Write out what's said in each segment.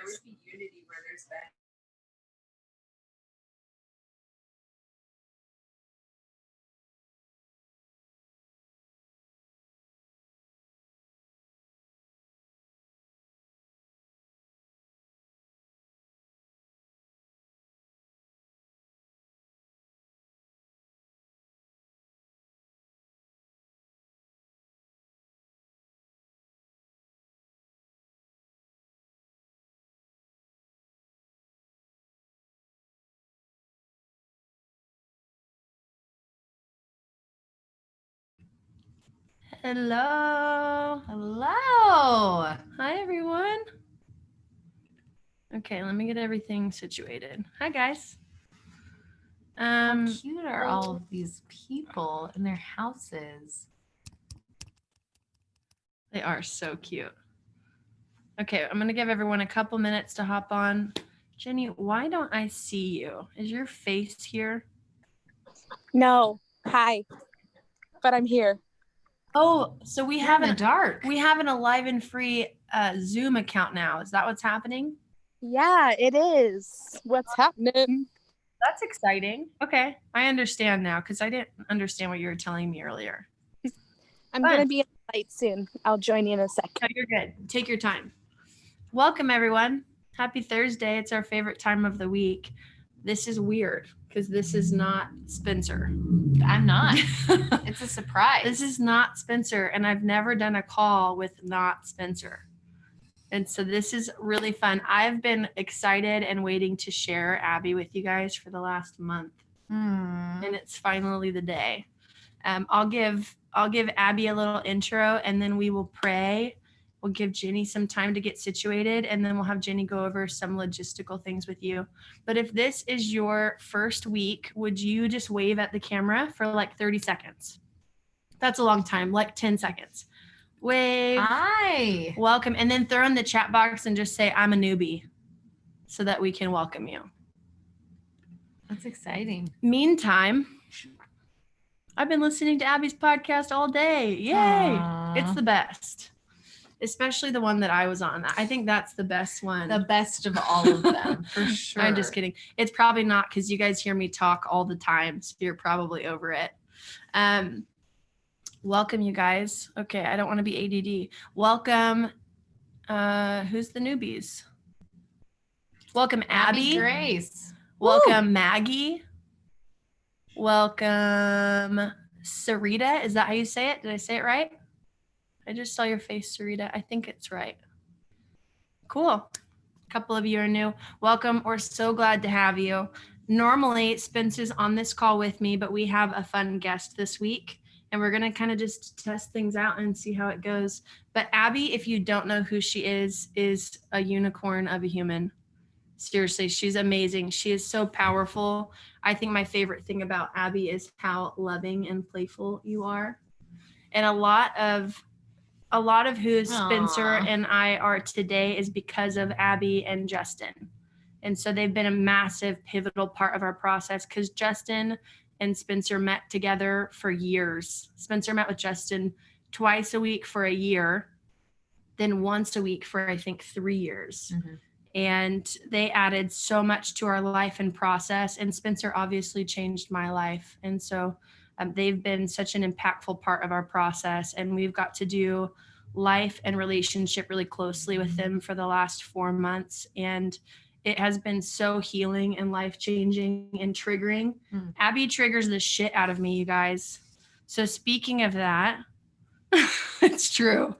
there would be unity where there's been. Hello. Hello. Hi, everyone. Okay, let me get everything situated. Hi, guys. How cute are all of these people in their houses? They are so cute. Okay, I'm going to give everyone a couple minutes to hop on. Jenny, why don't I see you? Is your face here? No. Hi. But I'm here. Oh, so we You're have in the dark. We have an Alive and Free Zoom account now. Is that what's happening? Yeah, it is. What's happening? That's exciting. Okay, I understand now because I didn't understand what you were telling me earlier. I'm Fun. going to be in the light soon. I'll join you in a sec. No, you're good. Take your time. Welcome, everyone. Happy Thursday. It's our favorite time of the week. This is weird because this is not Spencer. I'm not. It's a surprise. This is not Spencer, and I've never done a call with not Spencer. And so this is really fun. I've been excited and waiting to share Abby with you guys for the last month. And it's finally the day. I'll give Abby a little intro, and then we will pray. We'll give Jenny some time to get situated, and then we'll have Jenny go over some logistical things with you. But if this is your first week, would you just wave at the camera for like 30 seconds? That's a long time, like 10 seconds. Wave. Hi. Welcome. And then throw in the chat box and just say, I'm a newbie, so that we can welcome you. That's exciting. Meantime, I've been listening to Abby's podcast all day. Yay. Aww. It's the best. Especially the one that I was on. I think that's the best one. The best of all of them, for sure. I'm just kidding. It's probably not because you guys hear me talk all the time, so you're probably over it. Welcome, you guys. Okay, I don't want to be ADD. Welcome. Who's the newbies? Welcome, Abby. Grace. Welcome, Woo! Maggie. Welcome, Sarita. Is that how you say it? Did I say it right? I just saw your face, Sarita. I think it's right. Cool. A couple of you are new. Welcome. We're so glad to have you. Normally, Spencer's on this call with me, but we have a fun guest this week, and we're going to kind of just test things out and see how it goes. But Abby, if you don't know who she is a unicorn of a human. Seriously, she's amazing. She is so powerful. I think my favorite thing about Abby is how loving and playful you are. And a lot of who Spencer and I are today is because of Abby and Justin. And so they've been a massive pivotal part of our process because Justin and Spencer met together for years. Spencer met with Justin twice a week for a year, then once a week for, I think, 3 years. Mm-hmm. And they added so much to our life and process. And Spencer obviously changed my life. And so they've been such an impactful part of our process. And we've got to do life and relationship really closely with them for the last 4 months. And it has been so healing and life-changing and triggering. Abby triggers the shit out of me, you guys. So speaking of that, it's true.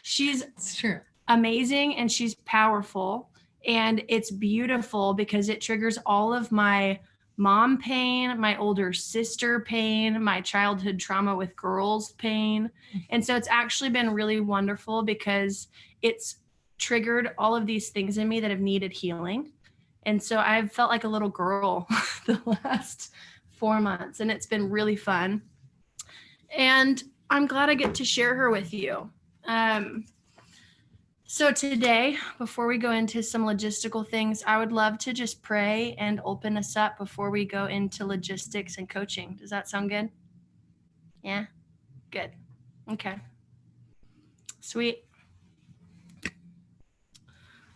It's true. Amazing, and she's powerful. And it's beautiful because it triggers all of my mom pain, my older sister pain, my childhood trauma with girls pain. And so it's actually been really wonderful because it's triggered all of these things in me that have needed healing. And so I've felt like a little girl the last 4 months, and it's been really fun. And I'm glad I get to share her with you. So today, before we go into some logistical things, I would love to just pray and open us up before we go into logistics and coaching. Does that sound good? Yeah? Good. Okay. Sweet.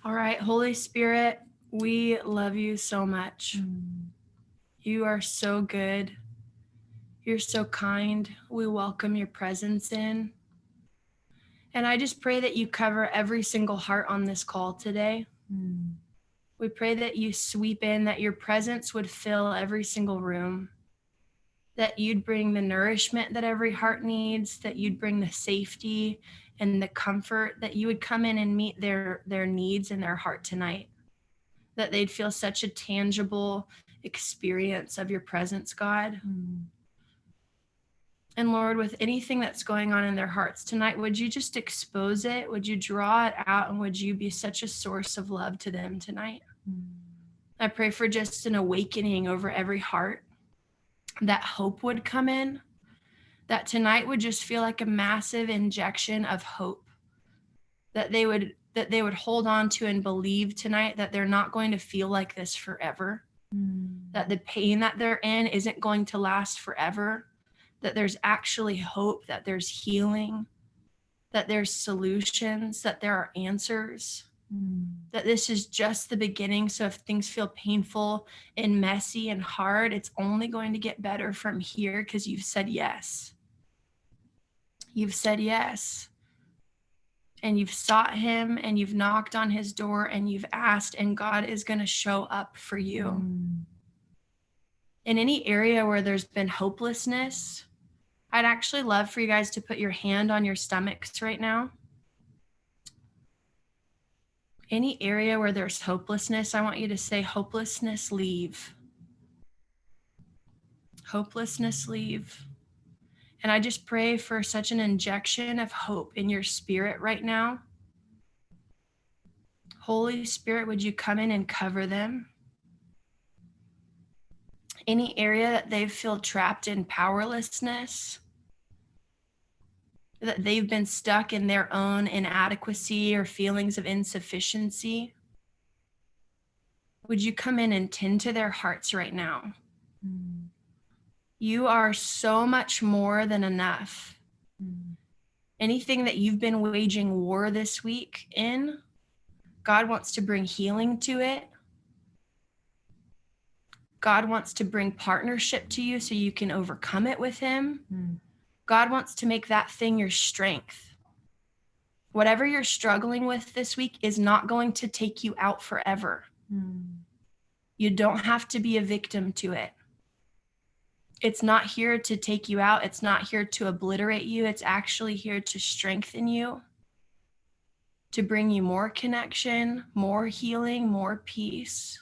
All right, Holy Spirit, we love you so much. You are so good. You're so kind. We welcome your presence in. And I just pray that you cover every single heart on this call today. We pray that you sweep in, that your presence would fill every single room, that you'd bring the nourishment that every heart needs, that you'd bring the safety and the comfort, that you would come in and meet their needs in their heart tonight, that they'd feel such a tangible experience of your presence, God. And Lord, with anything that's going on in their hearts tonight, would you just expose it? Would you draw it out? And would you be such a source of love to them tonight? I pray for just an awakening over every heart, that hope would come in, that tonight would just feel like a massive injection of hope, that they would hold on to and believe tonight that they're not going to feel like this forever, that the pain that they're in isn't going to last forever, that there's actually hope, that there's healing, that there's solutions, that there are answers, that this is just the beginning. So if things feel painful and messy and hard, it's only going to get better from here because you've said yes. You've said yes. And you've sought him and you've knocked on his door and you've asked, and God is going to show up for you. In any area where there's been hopelessness, I'd actually love for you guys to put your hand on your stomachs right now. Any area where there's hopelessness, I want you to say, hopelessness, leave. Hopelessness, leave. And I just pray for such an injection of hope in your spirit right now. Holy Spirit, would you come in and cover them? Any area that they feel trapped in powerlessness, that they've been stuck in their own inadequacy or feelings of insufficiency, would you come in and tend to their hearts right now? You are so much more than enough. Anything that you've been waging war this week in, God wants to bring healing to it. God wants to bring partnership to you so you can overcome it with him. God wants to make that thing your strength. Whatever you're struggling with this week is not going to take you out forever. You don't have to be a victim to it. It's not here to take you out. It's not here to obliterate you. It's actually here to strengthen you, to bring you more connection, more healing, more peace.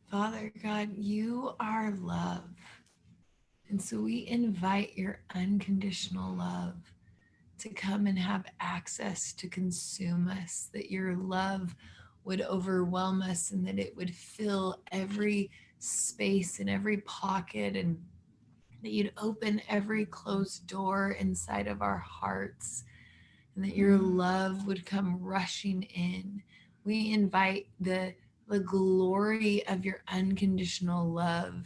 Father God, you are love. And so we invite your unconditional love to come and have access to consume us, that your love would overwhelm us and that it would fill every space and every pocket, and that you'd open every closed door inside of our hearts, and that your love would come rushing in. We invite the glory of your unconditional love.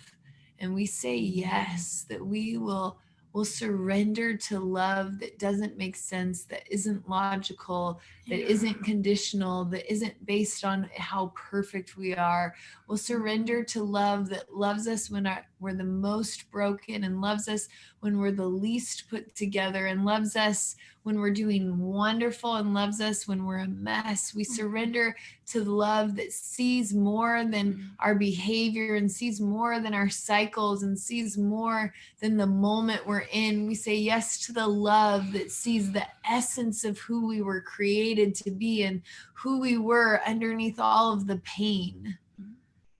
And we say yes, that we will surrender to love that doesn't make sense, that isn't logical, that isn't conditional, that isn't based on how perfect we are. We'll surrender to love that loves us when we're the most broken, and loves us when we're the least put together, and loves us when we're doing wonderful, and loves us when we're a mess. We surrender to the love that sees more than our behavior, and sees more than our cycles, and sees more than the moment we're in. We say yes to the love that sees the essence of who we were created to be and who we were underneath all of the pain.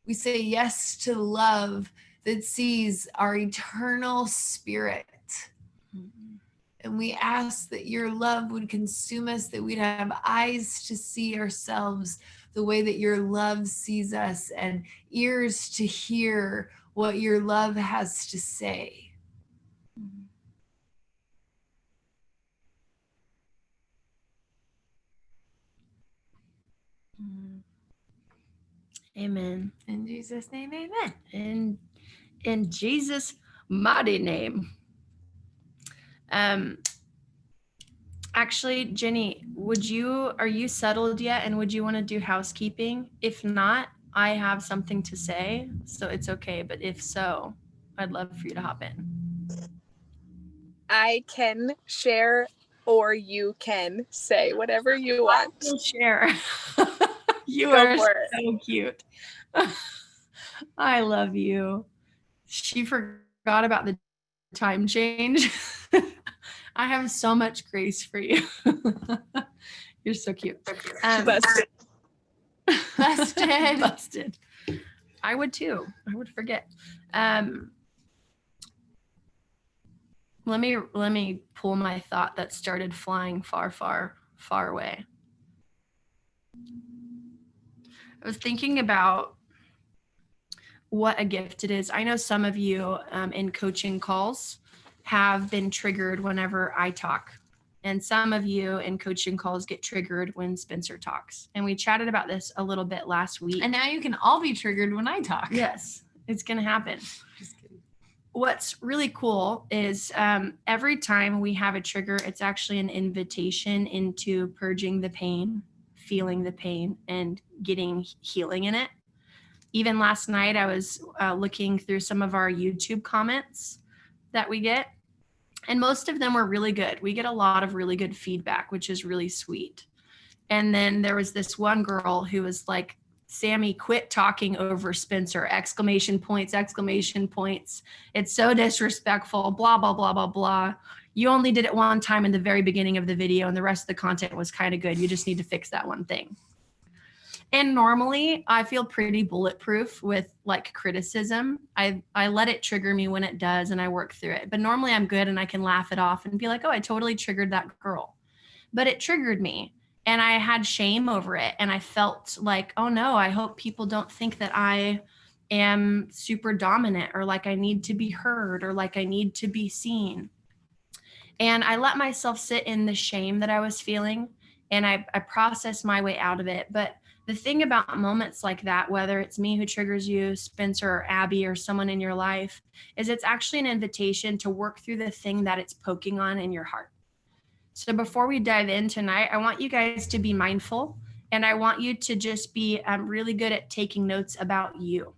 We say yes to love that sees our eternal spirit. And we ask that your love would consume us, that we'd have eyes to see ourselves the way that your love sees us, and ears to hear what your love has to say. Amen. In Jesus' name, amen. In Jesus' mighty name. Actually, Jenny, are you settled yet? And would you want to do housekeeping? If not, I have something to say, so it's okay. But if so, I'd love for you to hop in. I can share, or you can say whatever you want. We'll share. You Go are for it. so cute. I love you. She forgot about the time change. I have so much grace for you. You're so cute. Busted. Busted. Busted. I would too. I would forget. Let me pull my thought that started flying far, far, far away. I was thinking about what a gift it is. I know some of you in coaching calls have been triggered whenever I talk. And some of you in coaching calls get triggered when Spencer talks. And we chatted about this a little bit last week. And now you can all be triggered when I talk. Yes, it's going to happen. Just kidding. What's really cool is every time we have a trigger, it's actually an invitation into purging the pain, feeling the pain, and getting healing in it. Even last night, I was looking through some of our YouTube comments that we get, and most of them were really good. We get a lot of really good feedback, which is really sweet. And then there was this one girl who was like, Sammy, quit talking over Spencer, exclamation points, exclamation points. It's so disrespectful, blah, blah, blah, blah, blah. You only did it one time in the very beginning of the video and the rest of the content was kind of good. You just need to fix that one thing. And normally I feel pretty bulletproof with like criticism. I let it trigger me when it does and I work through it. But normally I'm good and I can laugh it off and be like, oh, I totally triggered that girl. But it triggered me. And I had shame over it. And I felt like, oh no, I hope people don't think that I am super dominant or like I need to be heard or like I need to be seen. And I let myself sit in the shame that I was feeling and I processed my way out of it. But the thing about moments like that, whether it's me who triggers you, Spencer or Abby or someone in your life, is it's actually an invitation to work through the thing that it's poking on in your heart. So before we dive in tonight, I want you guys to be mindful and I want you to just be really good at taking notes about you.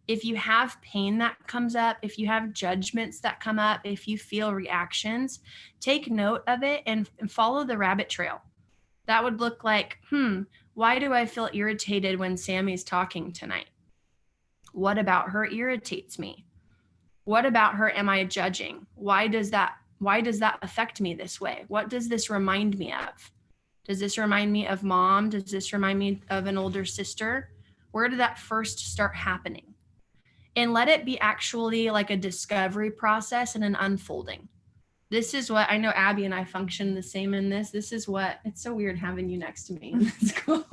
If you have pain that comes up, if you have judgments that come up, if you feel reactions, take note of it and follow the rabbit trail. That would look like, why do I feel irritated when Sammy's talking tonight? What about her irritates me? What about her am I judging? Why does that affect me this way? What does this remind me of? Does this remind me of mom? Does this remind me of an older sister? Where did that first start happening? And let it be actually like a discovery process and an unfolding. This is what I know Abby and I function the same in this. This is what, it's so weird having you next to me. It's cool.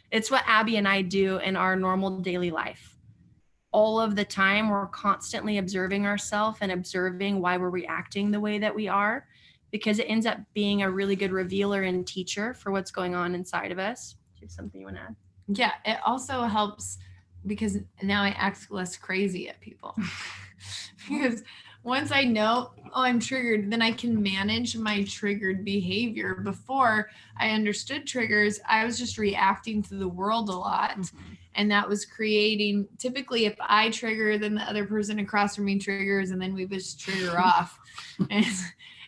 It's what Abby and I do in our normal daily life. All of the time, we're constantly observing ourselves and observing why we're reacting the way that we are, because it ends up being a really good revealer and teacher for what's going on inside of us. Do you have something you want to add? Yeah, it also helps because now I act less crazy at people. Because once I know, oh, I'm triggered, then I can manage my triggered behavior. Before I understood triggers, I was just reacting to the world a lot. Mm-hmm. And that was creating, typically if I trigger, then the other person across from me triggers, and then we just trigger off.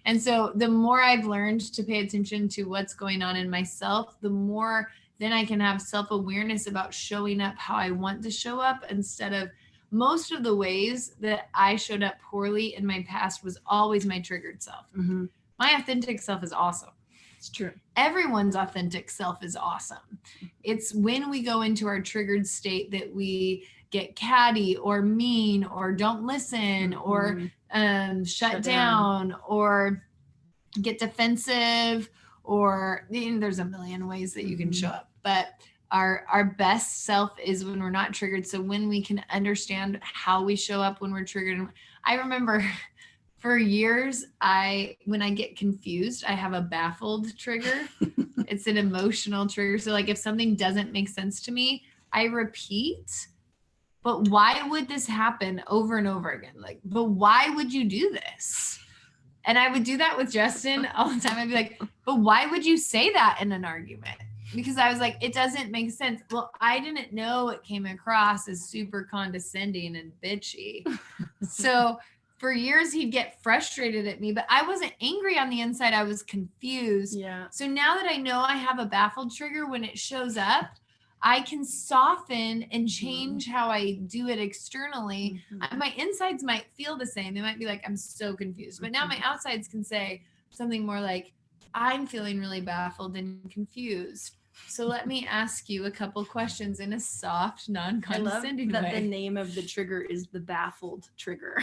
And so the more I've learned to pay attention to what's going on in myself, the more then I can have self-awareness about showing up how I want to show up, instead of most of the ways that I showed up poorly in my past was always my triggered self. Mm-hmm. My authentic self is awesome. It's true. Everyone's authentic self is awesome. It's when we go into our triggered state that we get catty or mean or don't listen or shut down or get defensive, or there's a million ways that you can show up. But our best self is when we're not triggered. So when we can understand how we show up when we're triggered. I remember for years, when I get confused, I have a baffled trigger. It's an emotional trigger. So like if something doesn't make sense to me, I repeat, but why would this happen over and over again? Like, but why would you do this? And I would do that with Justin all the time. I'd be like, but why would you say that in an argument? Because I was like, it doesn't make sense. Well, I didn't know it came across as super condescending and bitchy. So for years he'd get frustrated at me, but I wasn't angry on the inside. I was confused. Yeah. So now that I know I have a baffled trigger, when it shows up, I can soften and change how I do it externally. My insides might feel the same. They might be like, I'm so confused. But now my outsides can say something more like, I'm feeling really baffled and confused. So let me ask you a couple questions in a soft, I love non-condescending that the way. name of the trigger is the baffled trigger.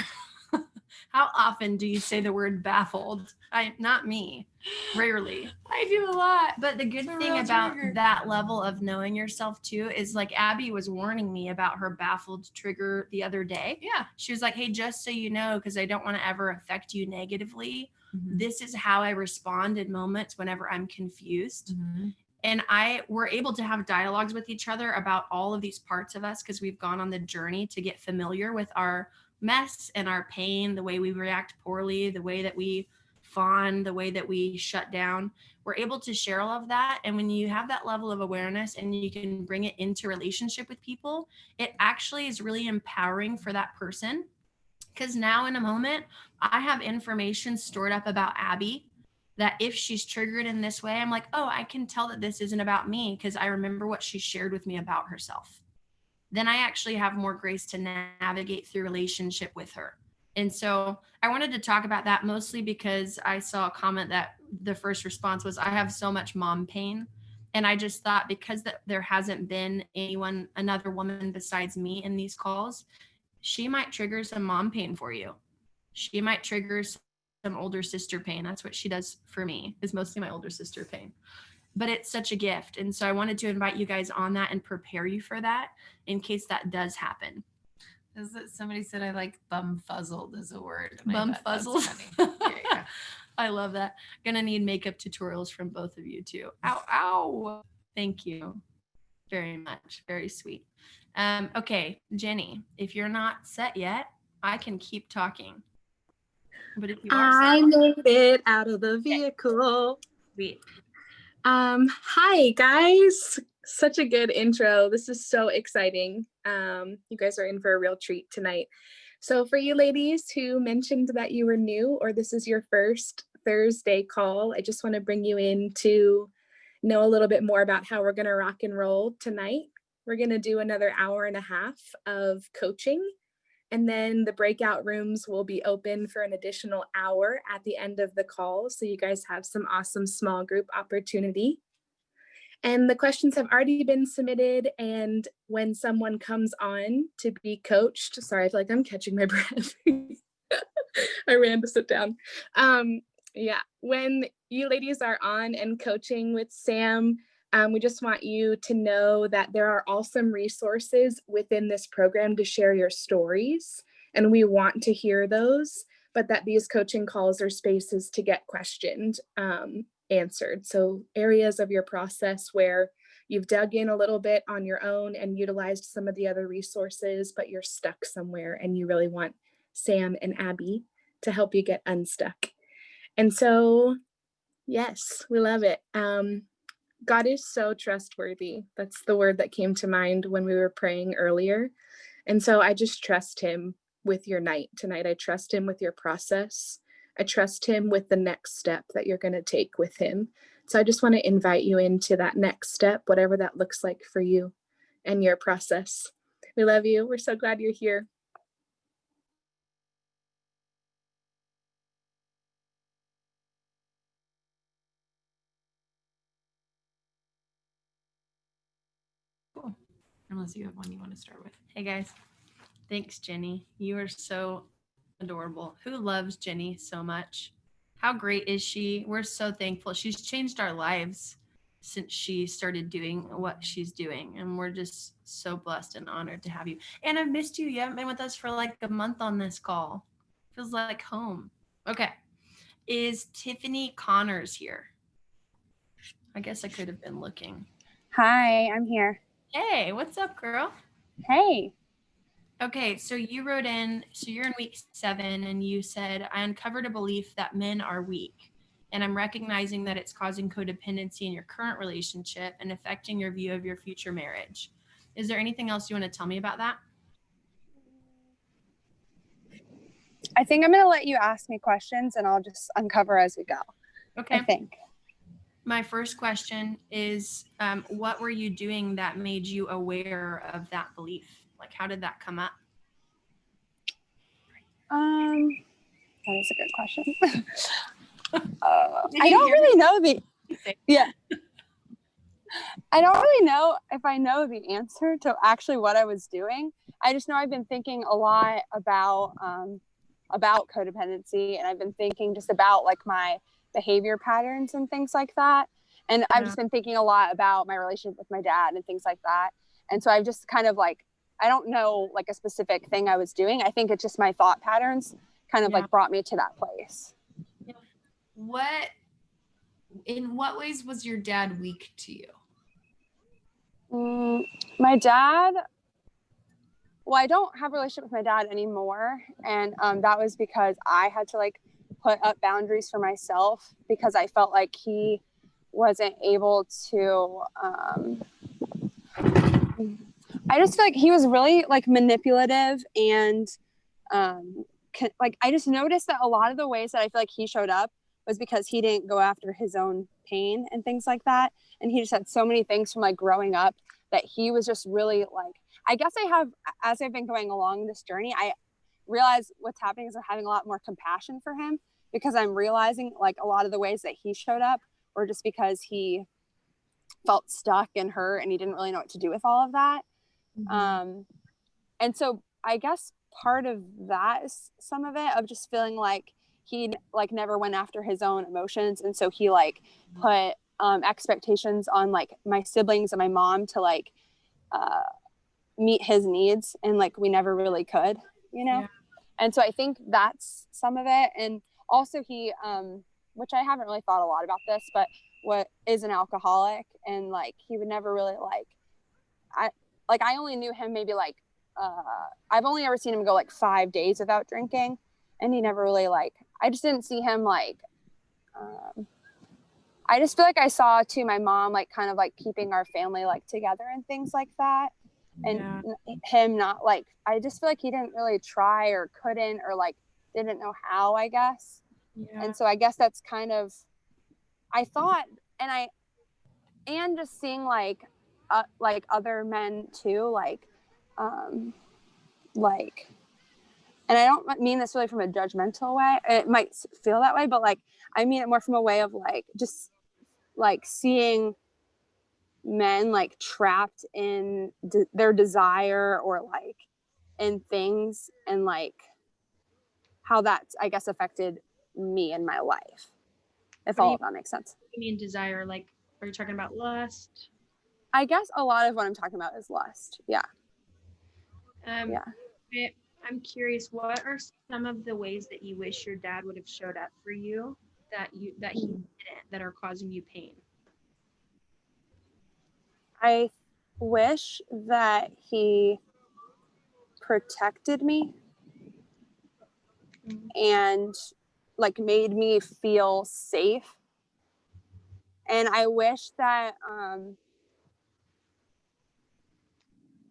How often do you say the word baffled? Not me. Rarely. I do a lot. But the good It's a thing real about trigger. that level of knowing yourself too is like Abby was warning me about her baffled trigger the other day. Yeah. She was like, hey, just so you know, because I don't want to ever affect you negatively, Mhm. this is how I respond in moments whenever I'm confused. And we're able to have dialogues with each other about all of these parts of us because we've gone on the journey to get familiar with our mess and our pain, the way we react poorly, the way that we fawn, the way that we shut down. We're able to share all of that. And when you have that level of awareness and you can bring it into relationship with people, it actually is really empowering for that person. Because now in a moment, I have information stored up about Abby that if she's triggered in this way, I'm like, oh, I can tell that this isn't about me because I remember what she shared with me about herself. Then I actually have more grace to navigate through relationship with her. And so I wanted to talk about that mostly because I saw a comment that the first response was, I have so much mom pain. And I just thought because there hasn't been another woman besides me in these calls, she might trigger some mom pain for you. She might trigger some older sister pain. That's what she does for me, is mostly my older sister pain. But it's such a gift. And so I wanted to invite you guys on that and prepare you for that in case that does happen. Is that somebody said I like bumfuzzled as a word? And I thought that's Bumfuzzled. funny. Yeah. I love that. Gonna need makeup tutorials from both of you too. Ow, ow. Thank you very much. Very sweet. Okay, Jenny, if you're not set yet, I can keep talking. But if you are I set, made it out of the vehicle. sweet. Hi guys. Such a good intro. This is so exciting. You guys are in for a real treat tonight. So for you ladies who mentioned that you were new or this is your first Thursday call, I just want to bring you in to know a little bit more about how we're going to rock and roll tonight. We're going to do another hour and a half of coaching. And then the breakout rooms will be open for an additional hour at the end of the call. So you guys have some awesome small group opportunity. And the questions have already been submitted. And when someone comes on to be coached, sorry, I feel like I'm catching my breath. I ran to sit down. Yeah, when you ladies are on and coaching with Sam, we just want you to know that there are awesome resources within this program to share your stories, and we want to hear those, but that these coaching calls are spaces to get questioned, answered. So areas of your process where you've dug in a little bit on your own and utilized some of the other resources, but you're stuck somewhere and you really want Sam and Abby to help you get unstuck. And so, yes, we love it. God is so trustworthy. That's the word that came to mind when we were praying earlier. And so I just trust him with your night tonight. I trust him with your process. I trust him with the next step that you're going to take with him. So I just want to invite you into that next step, whatever that looks like for you and your process. We love you. We're so glad you're here. Unless you have one you want to start with. Hey guys. Thanks, Jenny. You are so adorable. Who loves Jenny so much? How great is she? We're so thankful. She's changed our lives since she started doing what she's doing. And we're just so blessed and honored to have you. And I've missed you. You haven't been with us for like a month on this call. Feels like home. Okay. Is Tiffany Connors here? I guess I could have been looking. Hi, I'm here. Hey, what's up, girl? Hey. Okay, so you wrote in, so you're in week 7 and you said, I uncovered a belief that men are weak. And I'm recognizing that it's causing codependency in your current relationship and affecting your view of your future marriage. Is there anything else you want to tell me about that? I think I'm going to let you ask me questions and I'll just uncover as we go. Okay. I think. My first question is, what were you doing that made you aware of that belief? Like, how did that come up? That is a good question. Did I you don't hear really know Say- yeah. I don't really know if I know the answer to actually what I was doing. I just know I've been thinking a lot about codependency, and I've been thinking just about like my behavior patterns and things like that. And I've just been thinking a lot about my relationship with my dad and things like that. And so I've just kind of like, I don't know like a specific thing I was doing. I think it's just my thought patterns kind of like brought me to that place. In what ways was your dad weak to you? My dad, well, I don't have a relationship with my dad anymore. And that was because I had to like put up boundaries for myself because I felt like he wasn't able to, I just feel like he was really like manipulative and like I just noticed that a lot of the ways that I feel like he showed up was because he didn't go after his own pain and things like that. And he just had so many things from like growing up that he was just really like, I guess as I've been going along this journey, I realize what's happening is I'm having a lot more compassion for him because I'm realizing like a lot of the ways that he showed up were just because he felt stuck and hurt and he didn't really know what to do with all of that. Mm-hmm. And so I guess part of that is some of it of just feeling like he like never went after his own emotions. And so he like put expectations on like my siblings and my mom to like meet his needs. And like, we never really could, you know? Yeah. And so I think that's some of it. And also he, which I haven't really thought a lot about this, but what is an alcoholic, and like, he would never really I only knew him maybe like, I've only ever seen him go like 5 days without drinking. And he never really like, I just didn't see him like, I just feel like I saw too my mom like kind of like keeping our family like together and things like that. And him not like, I just feel like he didn't really try or couldn't or like didn't know how, I guess. And so I guess that's kind of, I thought, and just seeing like other men too, and I don't mean this really from a judgmental way. It might feel that way, but like, I mean it more from a way of like, just like seeing men like trapped in their desire or like in things, and like how that I guess affected me in my life, if all of that makes sense. You mean desire? Like, are you talking about lust? I guess a lot of what I'm talking about is lust. Yeah. I'm curious, what are some of the ways that you wish your dad would have showed up for you that he didn't, that are causing you pain? I wish that he protected me and like made me feel safe. And I wish that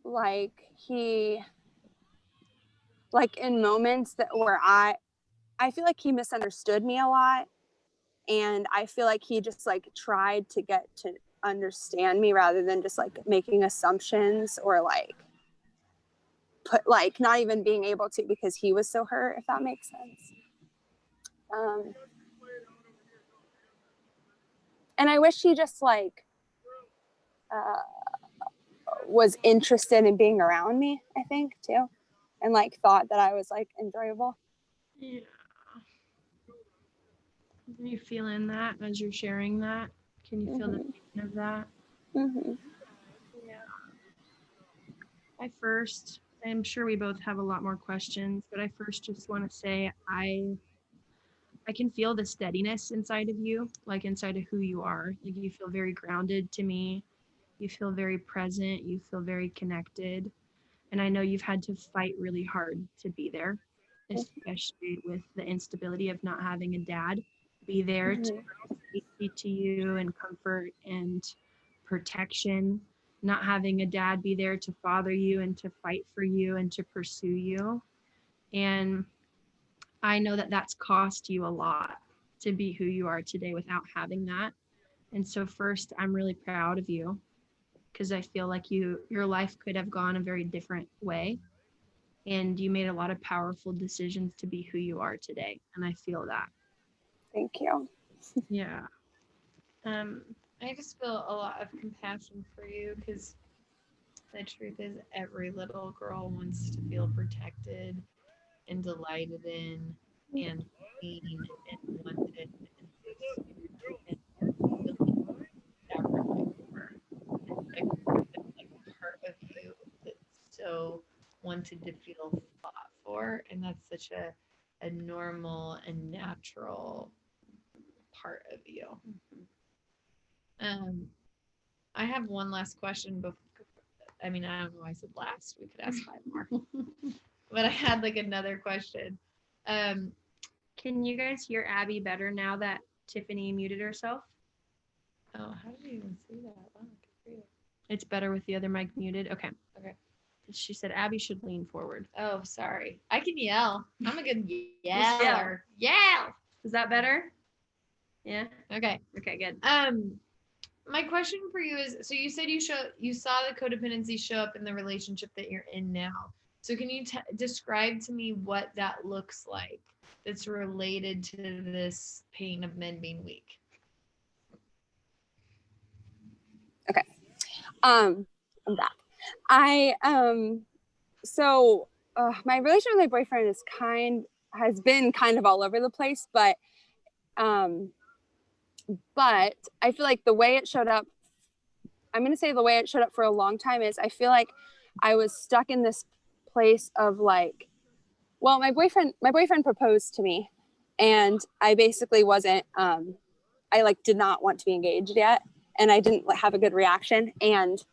like he like in moments that where I feel like he misunderstood me a lot, and I feel like he just like tried to get to understand me rather than just like making assumptions or like put like not even being able to because he was so hurt, if that makes sense. And I wish he just like was interested in being around me, I think too, and like thought that I was like enjoyable. Yeah. Are you feeling that as you're sharing that? Can you feel the pain of that? Mm-hmm. Yeah. I'm sure we both have a lot more questions, but I first just want to say I can feel the steadiness inside of you, like inside of who you are. Like you feel very grounded to me. You feel very present. You feel very connected. And I know you've had to fight really hard to be there, especially with the instability of not having a dad be there to speak to you and comfort and protection, not having a dad be there to father you and to fight for you and to pursue you. And I know that that's cost you a lot to be who you are today without having that. And so first, I'm really proud of you because I feel like your life could have gone a very different way. And you made a lot of powerful decisions to be who you are today. And I feel that. Thank you. Yeah. I just feel a lot of compassion for you because the truth is every little girl wants to feel protected and delighted in and seen and wanted and pursued and really sacrificed for. Like, like a part of you that so wanted to feel fought for, and that's such a normal and natural part of you. I have one last question before. I mean, I don't know why I said last. We could ask 5 more. But I had like another question. Can you guys hear Abby better now that Tiffany muted herself? Oh, how did you even see that? Wow, I can hear it. It's better with the other mic muted. Okay. Okay. She said Abby should lean forward. Oh, sorry. I can yell. I'm a good yeller. Yell. Is that better? Yeah. Okay. Okay, good. My question for you is, so you said you saw the codependency show up in the relationship that you're in now. So can you describe to me what that looks like that's related to this pain of men being weak? Okay. I'm back. So my relationship with my boyfriend has been kind of all over the place, but I feel like the way it showed up, I'm going to say the way it showed up for a long time is I feel like I was stuck in this place of like, well, my boyfriend proposed to me and I basically wasn't, I like did not want to be engaged yet. And I didn't have a good reaction. And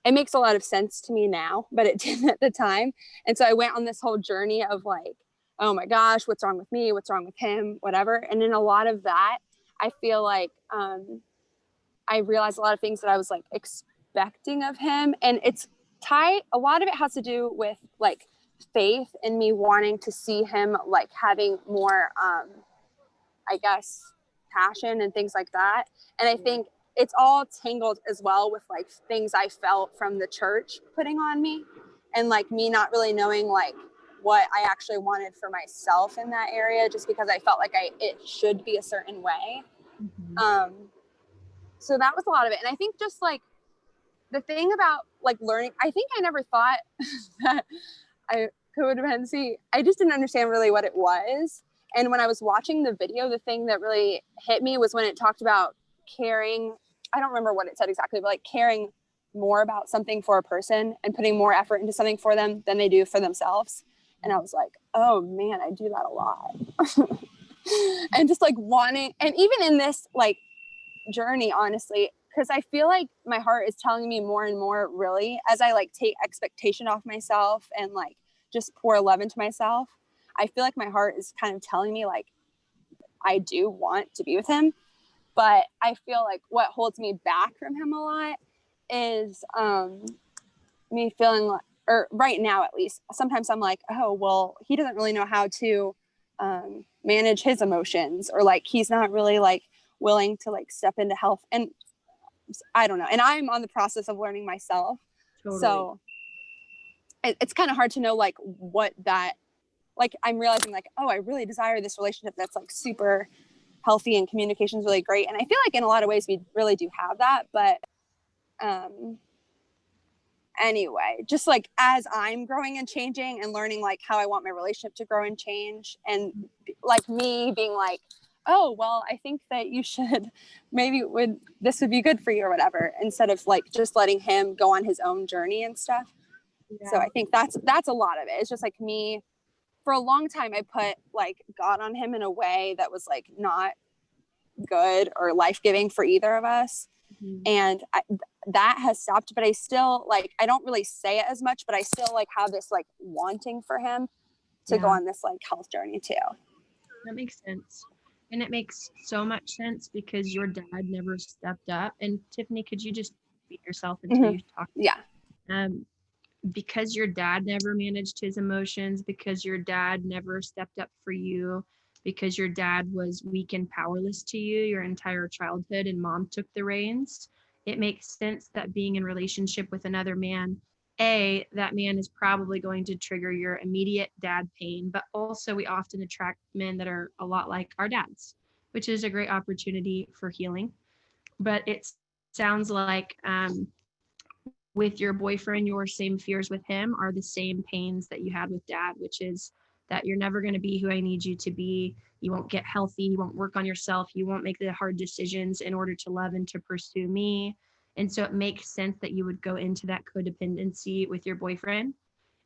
it makes a lot of sense to me now, but it didn't at the time. And so I went on this whole journey of like, oh my gosh, what's wrong with me? What's wrong with him? Whatever. And in a lot of that, I feel like I realized a lot of things that I was like expecting of him. And it's a lot of it has to do with like faith and me wanting to see him like having more, I guess, passion and things like that. And I think it's all tangled as well with like things I felt from the church putting on me and like me not really knowing like what I actually wanted for myself in that area, just because I felt like it should be a certain way. Mm-hmm. So that was a lot of it. And I think just like the thing about like learning, I think I never thought that codependency, I just didn't understand really what it was. And when I was watching the video, the thing that really hit me was when it talked about caring. I don't remember what it said exactly, but like caring more about something for a person and putting more effort into something for them than they do for themselves. And I was like, oh man, I do that a lot. And just like wanting, and even in this like journey, honestly, because I feel like my heart is telling me more and more really as I like take expectation off myself and like just pour love into myself. I feel like my heart is kind of telling me like I do want to be with him, but I feel like what holds me back from him a lot is me feeling like, or right now at least, sometimes I'm like, oh, well, he doesn't really know how to manage his emotions, or like he's not really like willing to like step into health. And I don't know. And I'm on the process of learning myself. Totally. So it's kind of hard to know like what that, like I'm realizing like, oh, I really desire this relationship that's like super healthy and communication is really great. And I feel like in a lot of ways we really do have that. But anyway, just like as I'm growing and changing and learning like how I want my relationship to grow and change, and like me being like, oh, well, I think that you should maybe this would be good for you or whatever, instead of like just letting him go on his own journey and stuff. Yeah. So I think that's a lot of it. It's just like me, for a long time, I put like God on him in a way that was like not good or life-giving for either of us. Mm-hmm. And that has stopped, but I still like, I don't really say it as much, but I still like have this like wanting for him to go Yeah. on this like health journey too. That makes sense. And it makes so much sense because your dad never stepped up. And Tiffany, could you just be yourself until you talk? Yeah. Because your dad never managed his emotions, because your dad never stepped up for you, because your dad was weak and powerless to you your entire childhood and mom took the reins, it makes sense that being in relationship with another man, that man is probably going to trigger your immediate dad pain, but also we often attract men that are a lot like our dads, which is a great opportunity for healing. But it sounds like with your boyfriend, your same fears with him are the same pains that you had with dad, which is that you're never going to be who I need you to be. You won't get healthy. You won't work on yourself. You won't make the hard decisions in order to love and to pursue me. And so it makes sense that you would go into that codependency with your boyfriend.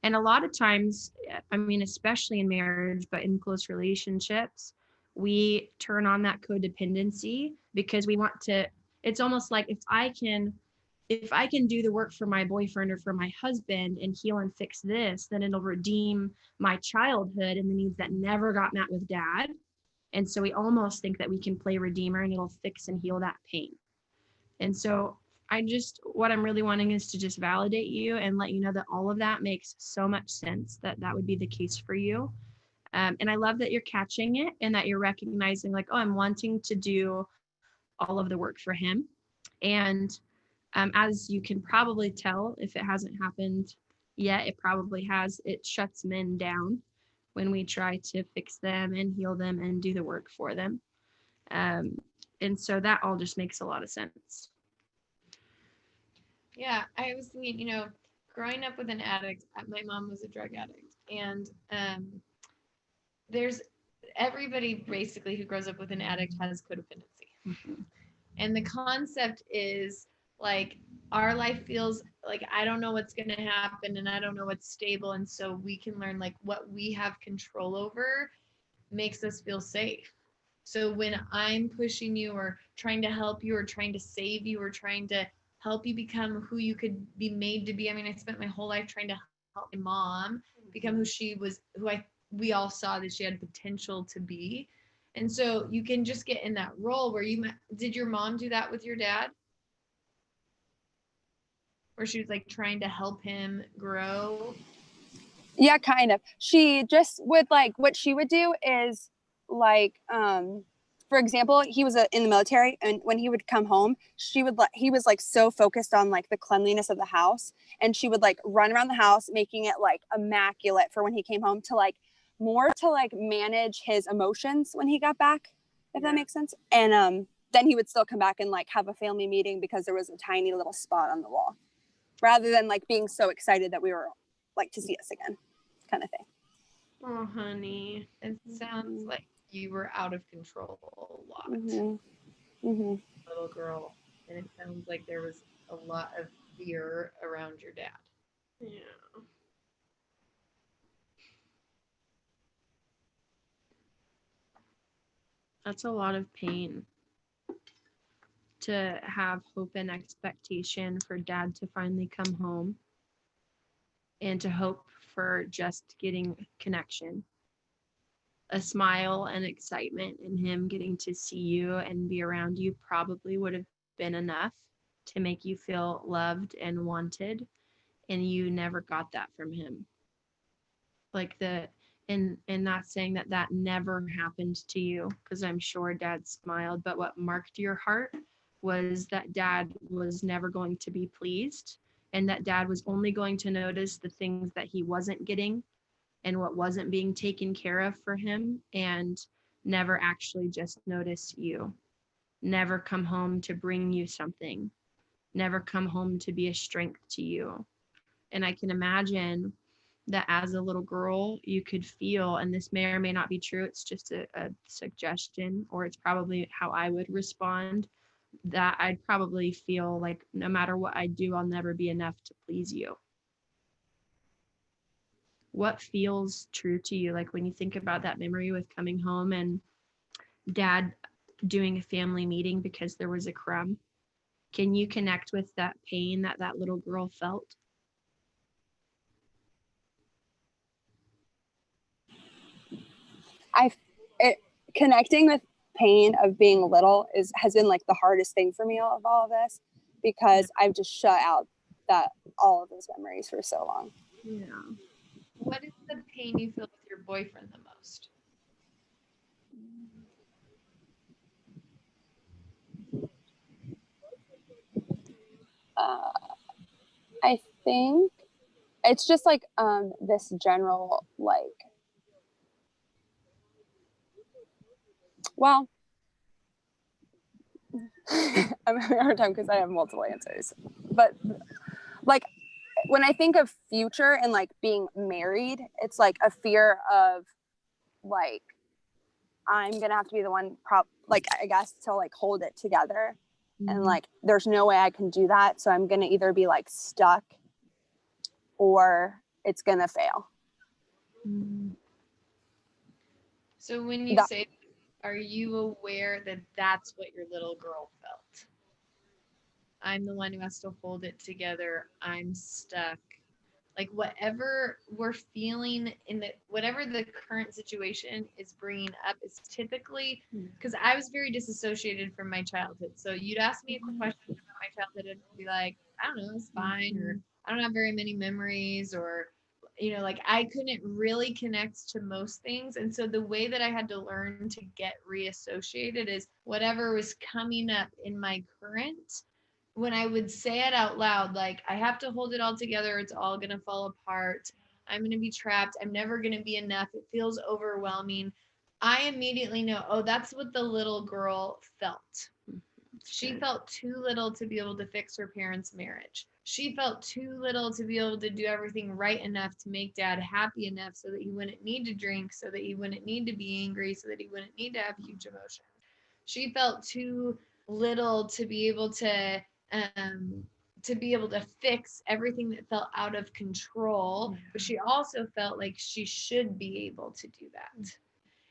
And a lot of times, I mean, especially in marriage, but in close relationships, we turn on that codependency because we want to, it's almost like if I can do the work for my boyfriend or for my husband and heal and fix this, then it'll redeem my childhood and the needs that never got met with dad. And so we almost think that we can play redeemer and it'll fix and heal that pain. And so what I'm really wanting is to just validate you and let you know that all of that makes so much sense, that would be the case for you. And I love that you're catching it and that you're recognizing like, oh, I'm wanting to do all of the work for him. And as you can probably tell, if it hasn't happened yet, it probably has. It shuts men down when we try to fix them and heal them and do the work for them. And so that all just makes a lot of sense. Yeah, I was thinking, growing up with an addict, my mom was a drug addict, and there's everybody basically who grows up with an addict has codependency. Mm-hmm. And the concept is like our life feels like I don't know what's going to happen and I don't know what's stable. And so we can learn like what we have control over makes us feel safe. So when I'm pushing you or trying to help you or trying to save you or trying to help you become who you could be made to be. I mean, I spent my whole life trying to help my mom become who she was, we all saw that she had potential to be. And so you can just get in that role where did your mom do that with your dad? Where she was like trying to help him grow? Yeah, kind of. She just would like, what she would do is like, for example, he was in the military, and when he would come home, he was like so focused on like the cleanliness of the house, and she would like run around the house making it like immaculate for when he came home to like manage his emotions when he got back, if that makes sense. And then he would still come back and like have a family meeting because there was a tiny little spot on the wall, rather than like being so excited that we were like to see us again, kind of thing. Oh, honey, it sounds like you were out of control a lot. Mm-hmm. Mm-hmm. Little girl, and it sounds like there was a lot of fear around your dad. Yeah. That's a lot of pain to have hope and expectation for dad to finally come home and to hope for just getting connection, a smile and excitement in him getting to see you and be around you probably would have been enough to make you feel loved and wanted, and you never got that from him. Like and not saying that never happened to you, because I'm sure dad smiled, but what marked your heart was that dad was never going to be pleased, and that dad was only going to notice the things that he wasn't getting and what wasn't being taken care of for him, and never actually just notice you, never come home to bring you something, never come home to be a strength to you. And I can imagine that as a little girl, you could feel, and this may or may not be true, it's just a suggestion, or it's probably how I would respond, that I'd probably feel like no matter what I do, I'll never be enough to please you. What feels true to you? Like when you think about that memory with coming home and dad doing a family meeting because there was a crumb, Can you connect with that pain that that little girl felt? Connecting with pain of being little has been like the hardest thing for me of all of this, because I've just shut out all of those memories for so long. Yeah. What is the pain you feel with your boyfriend the most? I think it's just like this general like, well, I'm having a hard time because I have multiple answers, but like when I think of future and like being married, it's like a fear of like I'm gonna have to be the one like I guess to like hold it together. And like there's no way I can do that, so I'm gonna either be like stuck or it's gonna fail. So when you say, are you aware that that's what your little girl felt? I'm the one who has to hold it together. I'm stuck. Like whatever we're feeling whatever the current situation is bringing up is typically because I was very disassociated from my childhood. So you'd ask me a question about my childhood and I'd be like, I don't know, it's fine, or I don't have very many memories, or like I couldn't really connect to most things. And so the way that I had to learn to get reassociated is whatever was coming up in my current, when I would say it out loud, like I have to hold it all together, it's all gonna fall apart, I'm gonna be trapped, I'm never gonna be enough, it feels overwhelming, I immediately know, oh, that's what the little girl felt. She felt too little to be able to fix her parents' marriage. She felt too little to be able to do everything right enough to make dad happy enough so that he wouldn't need to drink, so that he wouldn't need to be angry, so that he wouldn't need to have huge emotions. She felt too little to be able to fix everything that felt out of control, but she also felt like she should be able to do that.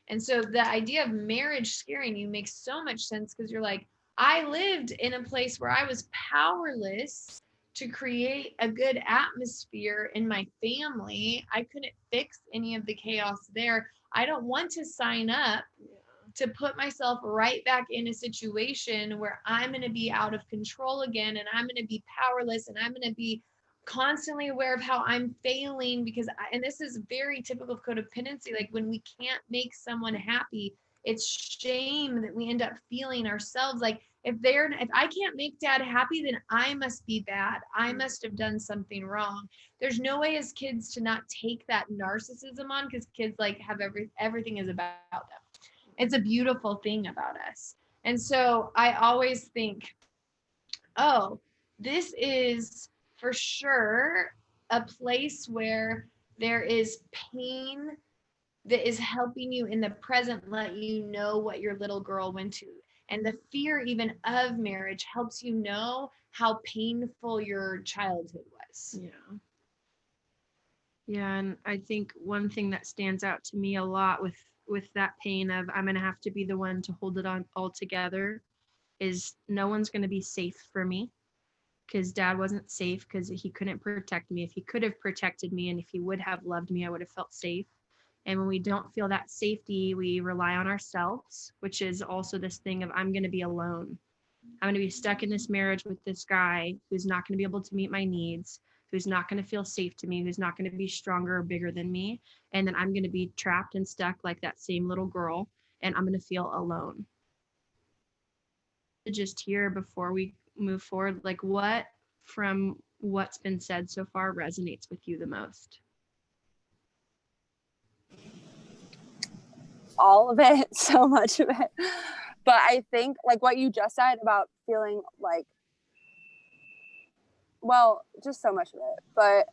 And so the idea of marriage scaring you makes so much sense, because you're like, I lived in a place where I was powerless to create a good atmosphere in my family. I couldn't fix any of the chaos there. I don't want to sign up to put myself right back in a situation where I'm going to be out of control again, and I'm going to be powerless, and I'm going to be constantly aware of how I'm failing, because and this is very typical of codependency. Like when we can't make someone happy, it's shame that we end up feeling ourselves. Like if I can't make dad happy, then I must be bad. I must have done something wrong. There's no way as kids to not take that narcissism on, because kids like have everything is about them. It's a beautiful thing about us. And so I always think, oh, this is for sure a place where there is pain that is helping you in the present, let you know what your little girl went to. And the fear even of marriage helps you know how painful your childhood was. Yeah. Yeah, and I think one thing that stands out to me a lot with that pain of I'm going to have to be the one to hold it on all together is no one's going to be safe for me, because dad wasn't safe because he couldn't protect me. If he could have protected me and if he would have loved me, I would have felt safe. And when we don't feel that safety, we rely on ourselves, which is also this thing of I'm going to be alone. I'm going to be stuck in this marriage with this guy who's not going to be able to meet my needs, who's not going to feel safe to me, who's not going to be stronger or bigger than me. And then I'm going to be trapped and stuck like that same little girl, and I'm going to feel alone. Just here before we move forward, like what from what's been said so far resonates with you the most? All of it, so much of it. But I think like what you just said about feeling like, well, just so much of it. But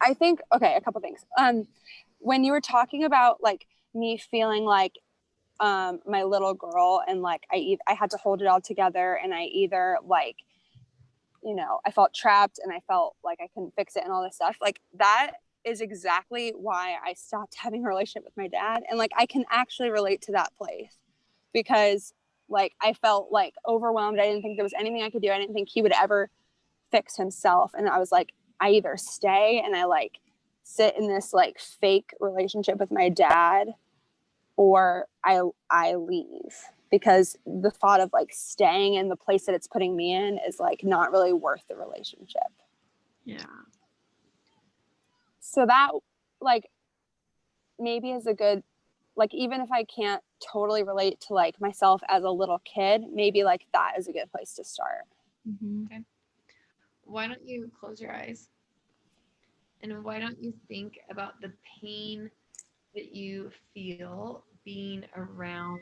I think, okay, a couple things. When you were talking about like me feeling like my little girl, and like I had to hold it all together, and I either like, I felt trapped and I felt like I couldn't fix it and all this stuff, like that is exactly why I stopped having a relationship with my dad. And like I can actually relate to that place, because Like I felt like overwhelmed. I didn't think there was anything I could do. I didn't think he would ever fix himself. And I was like, I either stay and I like sit in this like fake relationship with my dad, or I leave, because the thought of like staying in the place that it's putting me in is like not really worth the relationship. Yeah. So that like maybe is a good, like, even if I can't totally relate to like myself as a little kid, maybe like that is a good place to start. Mm-hmm. Why don't you close your eyes? And why don't you think about the pain that you feel being around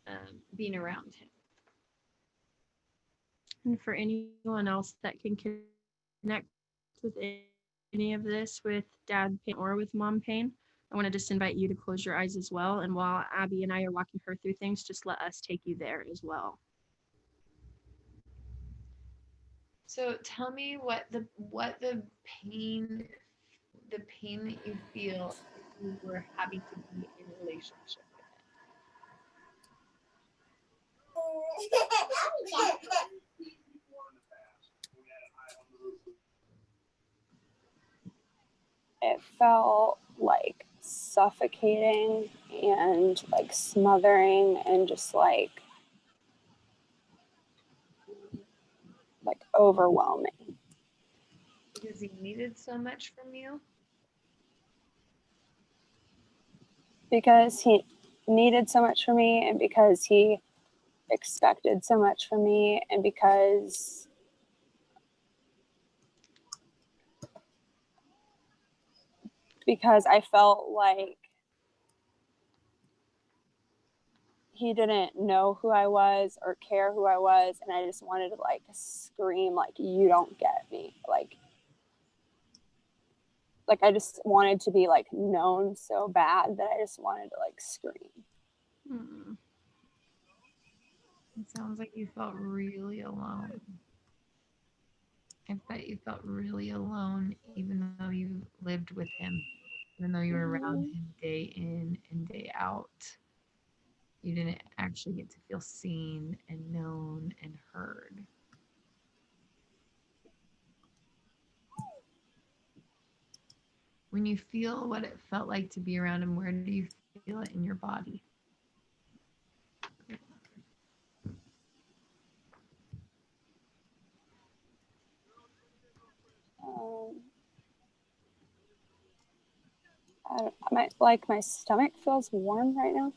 him? And for anyone else that can connect with any of this with dad pain or with mom pain, I want to just invite you to close your eyes as well. And while Abby and I are walking her through things, just let us take you there as well. So tell me what the pain that you feel if you were having to be in a relationship with him. It felt like suffocating and like smothering and just like overwhelming. Because he needed so much from you? Because he needed so much from me, and because he expected so much from me, and because I felt like he didn't know who I was or care who I was, and I just wanted to like scream like, you don't get me. Like I just wanted to be like known so bad that I just wanted to like scream. Hmm. It sounds like you felt really alone. I bet you felt really alone even though you lived with him, even though you were around him day in and day out. You didn't actually get to feel seen and known and heard. When you feel what it felt like to be around him, where do you feel it in your body? My stomach feels warm right now.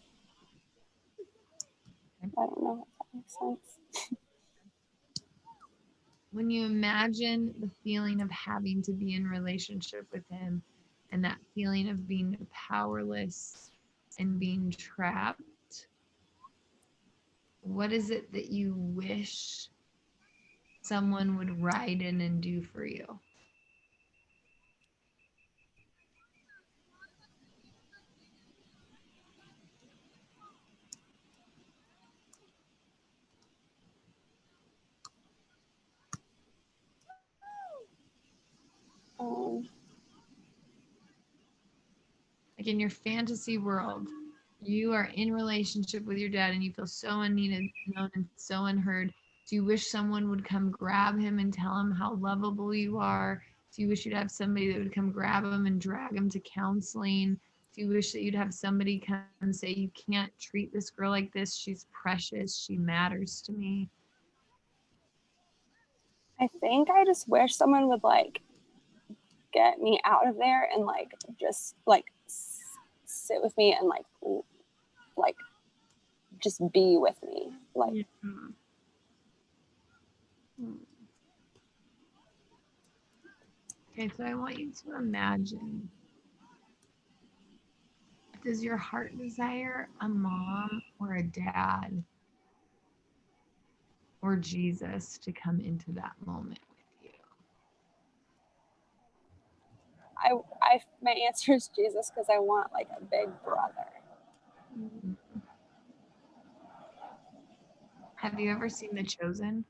I don't know if that makes sense. When you imagine the feeling of having to be in relationship with him and that feeling of being powerless and being trapped, what is it that you wish someone would ride in and do for you? Like in your fantasy world, you are in relationship with your dad and you feel so unneeded, known, and so unheard. Do you wish someone would come grab him and tell him how lovable you are? Do you wish you'd have somebody that would come grab him and drag him to counseling? Do you wish that you'd have somebody come and say, you can't treat this girl like this? She's precious. She matters to me. I think I just wish someone would like get me out of there and like just like sit with me and like just be with me. Like Yeah. Okay, so I want you to imagine, does your heart desire a mom or a dad or Jesus to come into that moment with you? my answer is Jesus, because I want like a big brother. Mm-hmm. Have you ever seen The Chosen?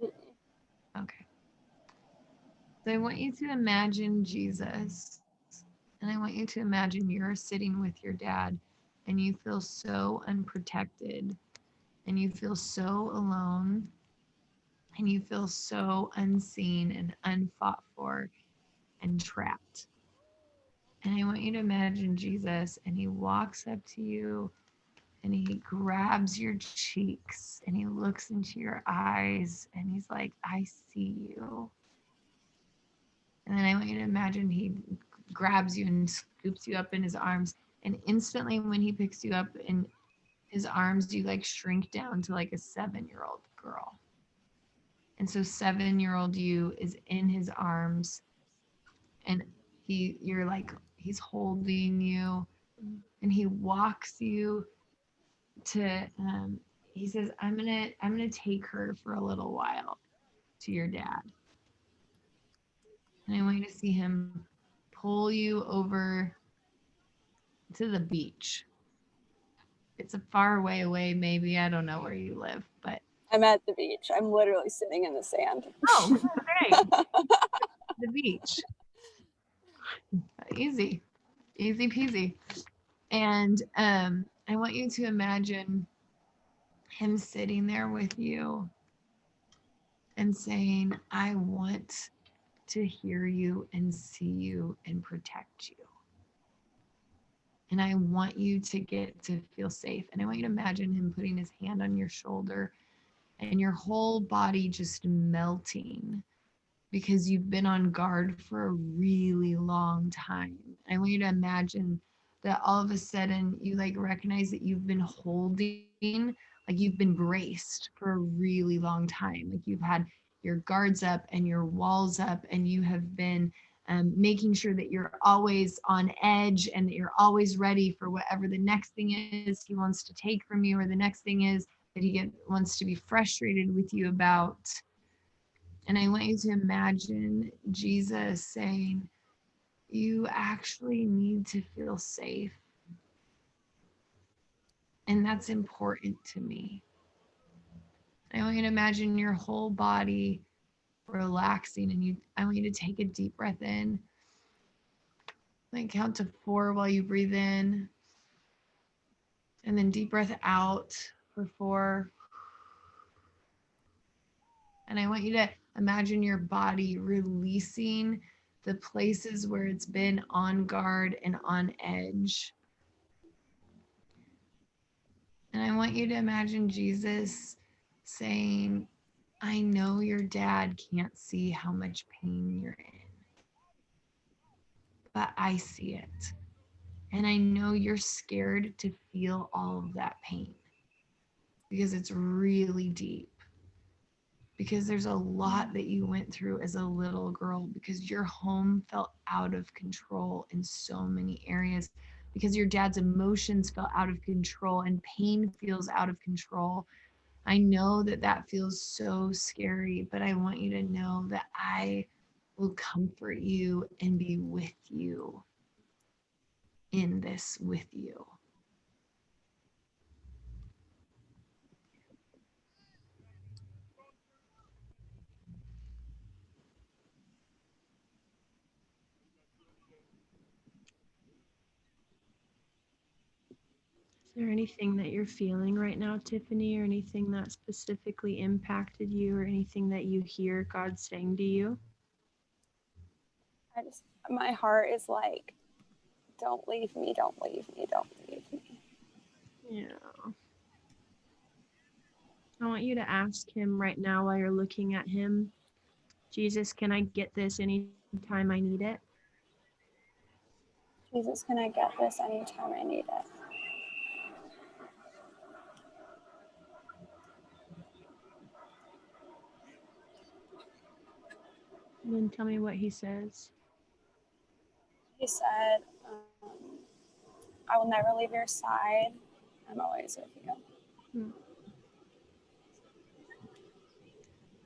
Okay. So I want you to imagine Jesus, and I want you to imagine you're sitting with your dad and you feel so unprotected and you feel so alone, and you feel so unseen and unfought for and trapped. And I want you to imagine Jesus, and he walks up to you and he grabs your cheeks and he looks into your eyes and he's like, I see you. And then I want you to imagine he grabs you and scoops you up in his arms. And instantly, when he picks you up in his arms, you like shrink down to like a 7-year-old girl. And so 7-year-old you is in his arms, and you're like, he's holding you, and he walks you to, he says, I'm gonna take her for a little while to your dad. And I want you to see him pull you over to the beach. It's a far way away, maybe. I don't know where you live, but I'm at the beach. I'm literally sitting in the sand. oh, great. The beach. Easy peasy. And I want you to imagine him sitting there with you and saying, I want to hear you and see you and protect you. And I want you to get to feel safe. And I want you to imagine him putting his hand on your shoulder and your whole body just melting because you've been on guard for a really long time. I want you to imagine that all of a sudden you like recognize that you've been holding, like you've been braced for a really long time. Like you've had your guards up and your walls up, and you have been making sure that you're always on edge and that you're always ready for whatever the next thing is he wants to take from you, or the next thing is that wants to be frustrated with you about. And I want you to imagine Jesus saying, you actually need to feel safe. And that's important to me. I want you to imagine your whole body relaxing, and I want you to take a deep breath in. Like count to 4 while you breathe in. And then deep breath out for 4. And I want you to imagine your body releasing the places where it's been on guard and on edge. And I want you to imagine Jesus saying, I know your dad can't see how much pain you're in, but I see it. And I know you're scared to feel all of that pain because it's really deep. Because there's a lot that you went through as a little girl, because your home felt out of control in so many areas, because your dad's emotions felt out of control and pain feels out of control. I know that that feels so scary, but I want you to know that I will comfort you and be with you in this with you. Is there anything that you're feeling right now, Tiffany, or anything that specifically impacted you, or anything that you hear God saying to you? My heart is like, don't leave me, don't leave me, don't leave me. Yeah. I want you to ask him right now while you're looking at him, Jesus, can I get this anytime I need it? Jesus, can I get this anytime I need it? And then tell me what he says. He said, I will never leave your side. I'm always with you.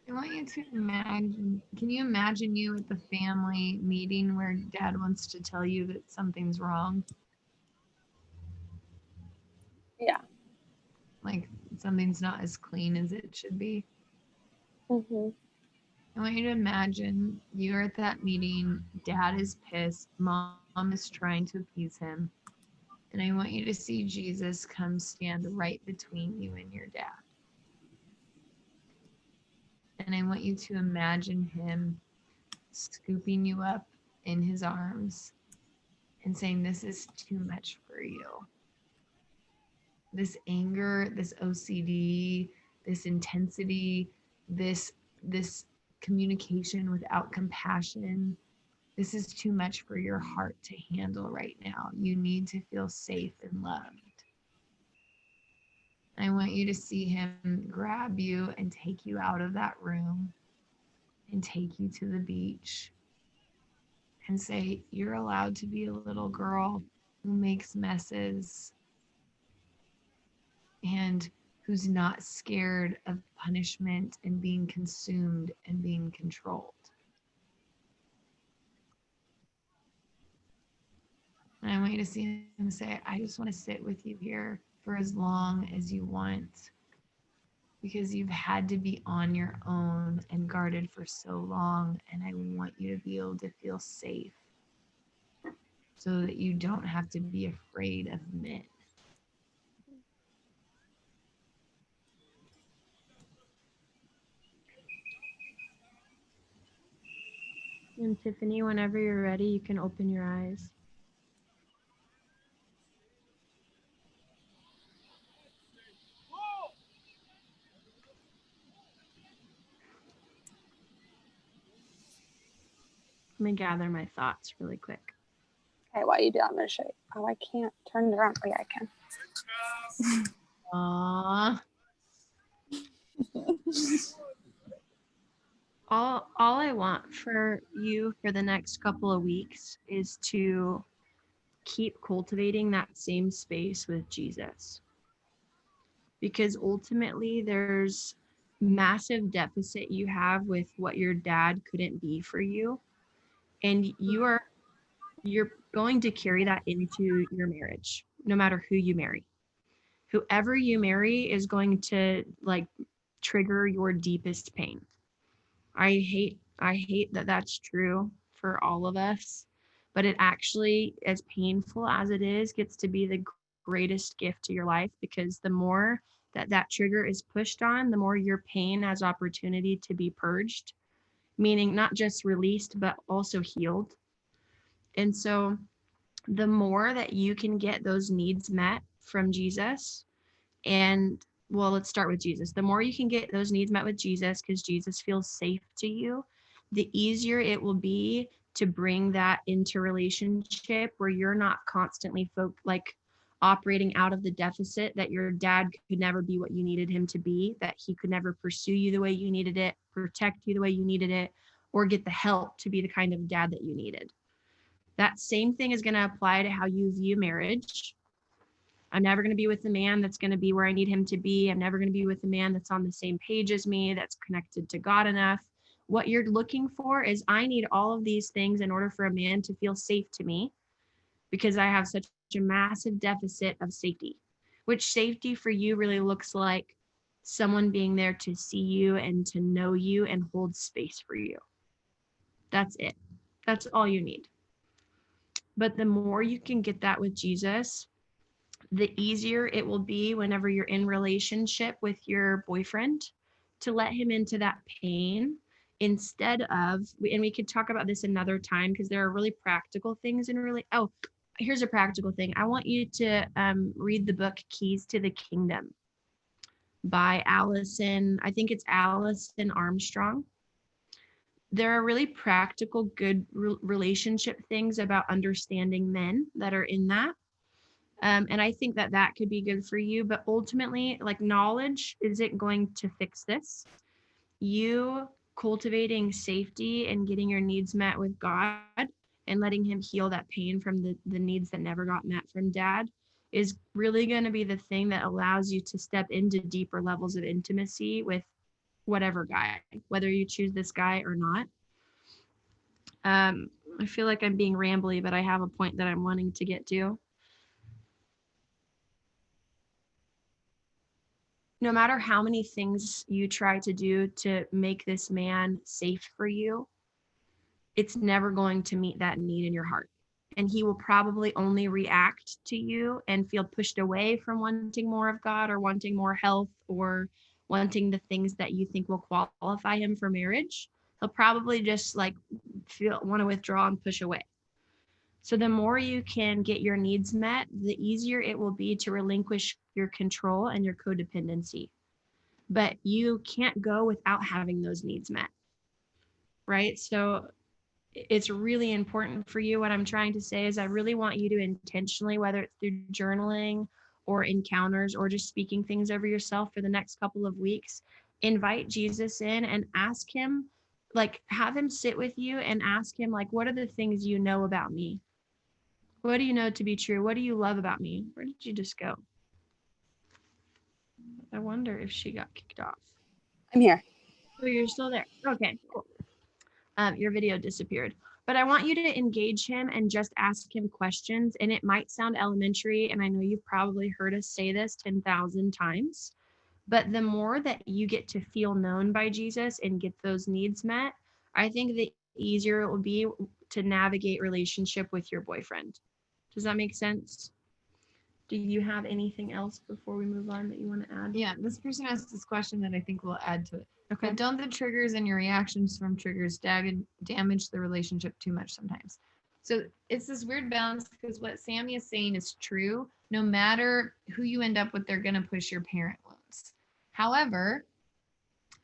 I want you to imagine, can you imagine you at the family meeting where dad wants to tell you that something's wrong? Yeah. Like something's not as clean as it should be. Mm-hmm. I want you to imagine you're at that meeting, dad is pissed, mom is trying to appease him. And I want you to see Jesus come stand right between you and your dad. And I want you to imagine him scooping you up in his arms and saying, this is too much for you. This anger, this OCD, this intensity, this communication without compassion, this is too much for your heart to handle right now. You need to feel safe and loved. I want you to see him grab you and take you out of that room and take you to the beach and say, you're allowed to be a little girl who makes messes and who's not scared of punishment and being consumed and being controlled. And I want you to see him say, I just want to sit with you here for as long as you want, because you've had to be on your own and guarded for so long. And I want you to be able to feel safe so that you don't have to be afraid of men. And Tiffany, whenever you're ready, you can open your eyes. Let me gather my thoughts really quick. Okay, while you do that, I'm going to show you. Oh, I can't turn it around. Oh, yeah, I can. Aww. All I want for you for the next couple of weeks is to keep cultivating that same space with Jesus. Because ultimately there's massive deficit you have with what your dad couldn't be for you. And you're going to carry that into your marriage, no matter who you marry. Whoever you marry is going to like trigger your deepest pain. I hate that that's true for all of us, but it actually, as painful as it is, gets to be the greatest gift to your life, because the more that trigger is pushed on, the more your pain has opportunity to be purged, meaning not just released, but also healed. And so the more that you can get those needs met from Jesus, and well, let's start with Jesus. The more you can get those needs met with Jesus, because Jesus feels safe to you, the easier it will be to bring that into relationship where you're not constantly operating out of the deficit that your dad could never be what you needed him to be, that he could never pursue you the way you needed it, protect you the way you needed it, or get the help to be the kind of dad that you needed. That same thing is going to apply to how you view marriage. I'm never going to be with the man that's going to be where I need him to be. I'm never going to be with the man that's on the same page as me, that's connected to God enough. What you're looking for is, I need all of these things in order for a man to feel safe to me, because I have such a massive deficit of safety, which safety for you really looks like someone being there to see you and to know you and hold space for you. That's it. That's all you need. But the more you can get that with Jesus, the easier it will be whenever you're in relationship with your boyfriend to let him into that pain, instead of, and we could talk about this another time, because there are really practical things and really, here's a practical thing. I want you to read the book Keys to the Kingdom by Allison, I think it's Allison Armstrong. There are really practical, good relationship things about understanding men that are in that. And I think that could be good for you. But ultimately, like, knowledge isn't going to fix this. You cultivating safety and getting your needs met with God and letting him heal that pain from the needs that never got met from dad is really going to be the thing that allows you to step into deeper levels of intimacy with whatever guy, whether you choose this guy or not. I feel like I'm being rambly, but I have a point that I'm wanting to get to. No matter how many things you try to do to make this man safe for you, it's never going to meet that need in your heart. And he will probably only react to you and feel pushed away from wanting more of God or wanting more health or wanting the things that you think will qualify him for marriage, he'll probably just like want to withdraw and push away. So the more you can get your needs met, the easier it will be to relinquish your control and your codependency. But you can't go without having those needs met, right? So it's really important for you. What I'm trying to say is I really want you to intentionally, whether it's through journaling or encounters or just speaking things over yourself for the next couple of weeks, invite Jesus in and ask him, like have him sit with you and ask him, like, what are the things you know about me? What do you know to be true? What do you love about me? Where did you just go? I wonder if she got kicked off. I'm here. Oh, you're still there. Okay, cool. Your video disappeared. But I want you to engage him and just ask him questions. And it might sound elementary, and I know you've probably heard us say this 10,000 times. But the more that you get to feel known by Jesus and get those needs met, I think the easier it will be to navigate relationship with your boyfriend. Does that make sense? Do you have anything else before we move on that you want to add? Yeah, this person asked this question that I think will add to it. Okay. But don't the triggers and your reactions from triggers damage the relationship too much sometimes? So it's this weird balance because what Sammy is saying is true. No matter who you end up with, they're going to push your parent wounds. However,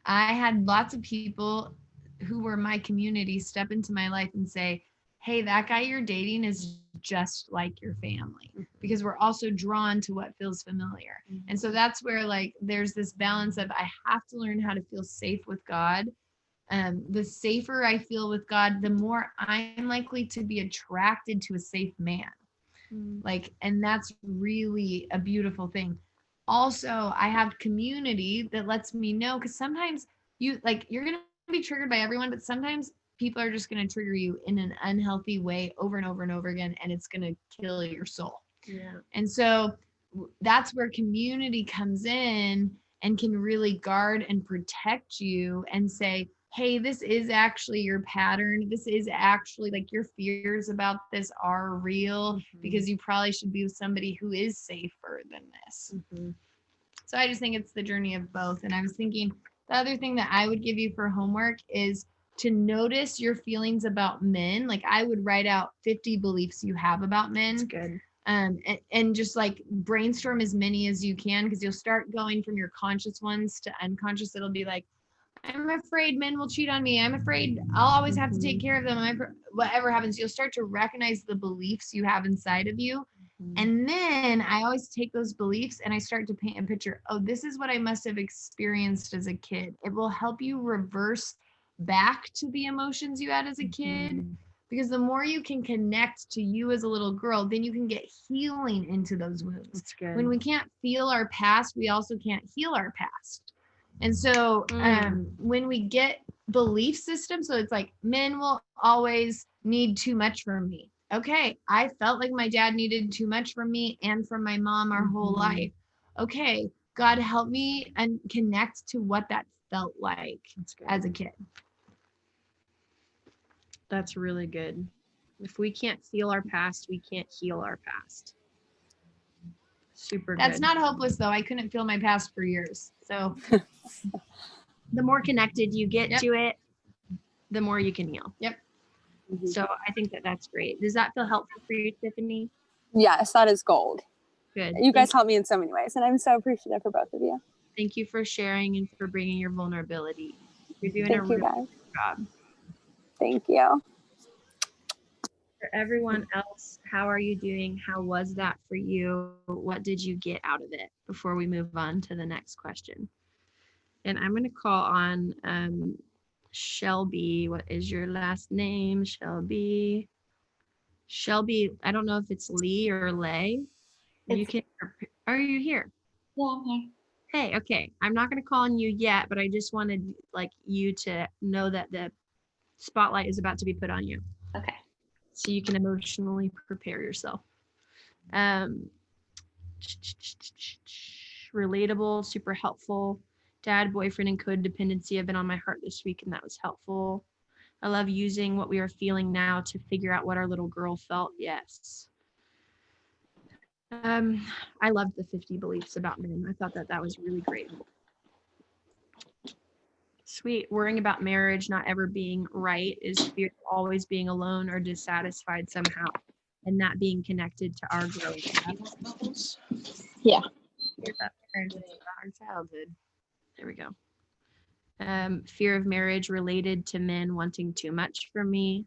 I had lots of people who were my community step into my life and say, hey, that guy you're dating is just like your family, because we're also drawn to what feels familiar. And so that's where like there's this balance of I have to learn how to feel safe with God. The safer I feel with God, the more I'm likely to be attracted to a safe man. Like, and that's really a beautiful thing. Also, I have community that lets me know, because sometimes you're going to be triggered by everyone, but sometimes people are just going to trigger you in an unhealthy way over and over and over again, and it's going to kill your soul. Yeah. And so that's where community comes in and can really guard and protect you and say, hey, this is actually your pattern. This is actually like your fears about this are real, because you probably should be with somebody who is safer than this. So I just think it's the journey of both. And I was thinking the other thing that I would give you for homework is to notice your feelings about men. Like I would write out 50 beliefs you have about men. That's good. And just like brainstorm as many as you can, because you'll start going from your conscious ones to unconscious. It'll be like, I'm afraid men will cheat on me. I'm afraid I'll always have to take care of them. Whatever happens, you'll start to recognize the beliefs you have inside of you. And then I always take those beliefs and I start to paint a picture. Oh, this is what I must have experienced as a kid. It will help you reverse back to the emotions you had as a kid, because the more you can connect to you as a little girl, then you can get healing into those wounds. That's good. When we can't feel our past, we also can't heal our past. And so when we get belief systems, so it's like men will always need too much from me. Okay, I felt like my dad needed too much from me and from my mom our whole life. Okay, God help me and connect to what that felt like as a kid. That's really good. If we can't feel our past, we can't heal our past. Super good. That's not hopeless though. I couldn't feel my past for years. So the more connected you get to it, the more you can heal. So I think that's great. Does that feel helpful for you, Tiffany? Yes, that is gold. Good. You guys helped me in so many ways, and I'm so appreciative for both of you. Thank you for sharing and for bringing your vulnerability. You're doing Thank a you, really guys. good job. Thank you. For everyone else, how are you doing? How was that for you? What did you get out of it before we move on to the next question? And I'm going to call on Shelby. What is your last name? Shelby. I don't know if it's Lee or Lay. Are you here? Yeah, I'm here. Hey, okay. I'm not going to call on you yet, but I just wanted like you to know that the spotlight is about to be put on you. Okay. So you can emotionally prepare yourself. Relatable, super helpful. Dad, boyfriend, and codependency have been on my heart this week, and that was helpful. I love using what we are feeling now to figure out what our little girl felt. Yes. I loved the 50 beliefs about men. I thought that was really great. Sweet. Worrying about marriage not ever being right is fear of always being alone or dissatisfied somehow, and that being connected to our growth. Yeah. Fear about marriage is about our childhood. There we go. Fear of marriage related to men wanting too much for me.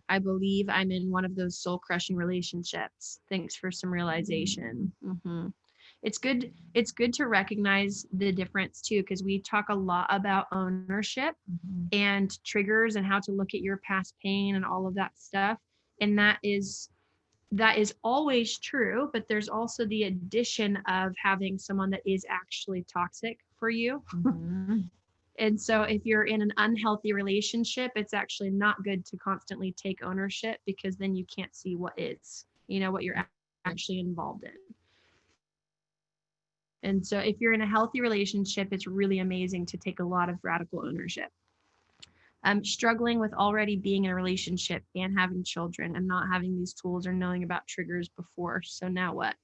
I believe I'm in one of those soul crushing relationships. Thanks for some realization. It's good to recognize the difference too, because we talk a lot about ownership and triggers and how to look at your past pain and all of that stuff. And that is always true, but there's also the addition of having someone that is actually toxic for you. And so if you're in an unhealthy relationship, it's actually not good to constantly take ownership, because then you can't see what is, what you're actually involved in. And so if you're in a healthy relationship, it's really amazing to take a lot of radical ownership. Struggling with already being in a relationship and having children and not having these tools or knowing about triggers before. So now what?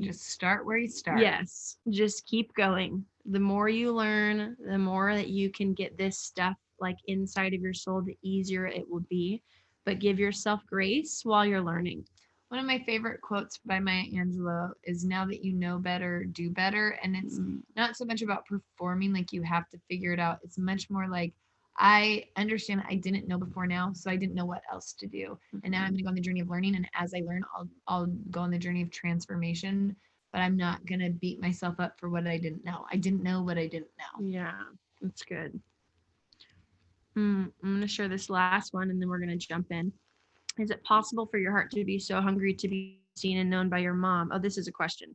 Just start where you start. Yes, just keep going. The more you learn, the more that you can get this stuff like inside of your soul, the easier it will be. But give yourself grace while you're learning. One of my favorite quotes by Maya Angelou is, now that you know better, do better. And it's not so much about performing like you have to figure it out. It's much more like, I understand I didn't know before now, so I didn't know what else to do. And now I'm going to go on the journey of learning. And as I learn, I'll go on the journey of transformation. But I'm not going to beat myself up for what I didn't know. I didn't know what I didn't know. Yeah, that's good. I'm going to share this last one and then we're going to jump in. Is it possible for your heart to be so hungry to be seen and known by your mom? Oh, this is a question.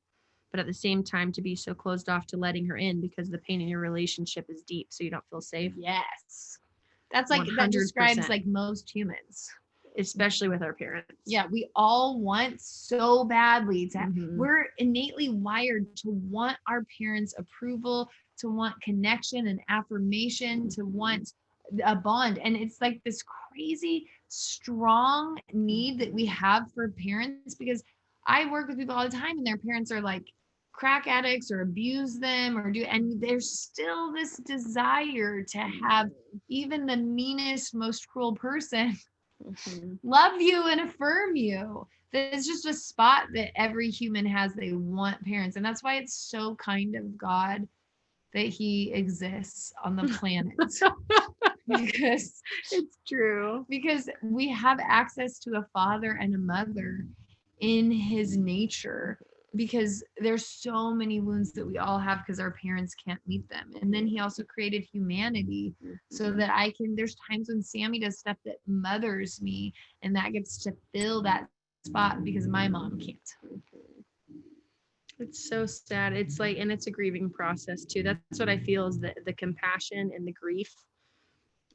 But at the same time, to be so closed off to letting her in because the pain in your relationship is deep, so you don't feel safe? Yes. That's like, that 100%. describes like most humans. Especially with our parents. Yeah, we all want so badly to we're innately wired to want our parents' approval, to want connection and affirmation, to want a bond. And it's like this crazy strong need that we have for parents, because I work with people all the time and their parents are like crack addicts or abuse them and there's still this desire to have even the meanest, most cruel person love you and affirm you. There's just a spot that every human has. They want parents. And that's why it's so kind of God that he exists on the planet. Because it's true. Because we have access to a father and a mother in his nature, because there's so many wounds that we all have because our parents can't meet them. And then he also created humanity so that there's times when Sammy does stuff that mothers me, and that gets to fill that spot because my mom can't. It's so sad. It's like, and it's a grieving process too. That's what I feel, is the compassion and the grief,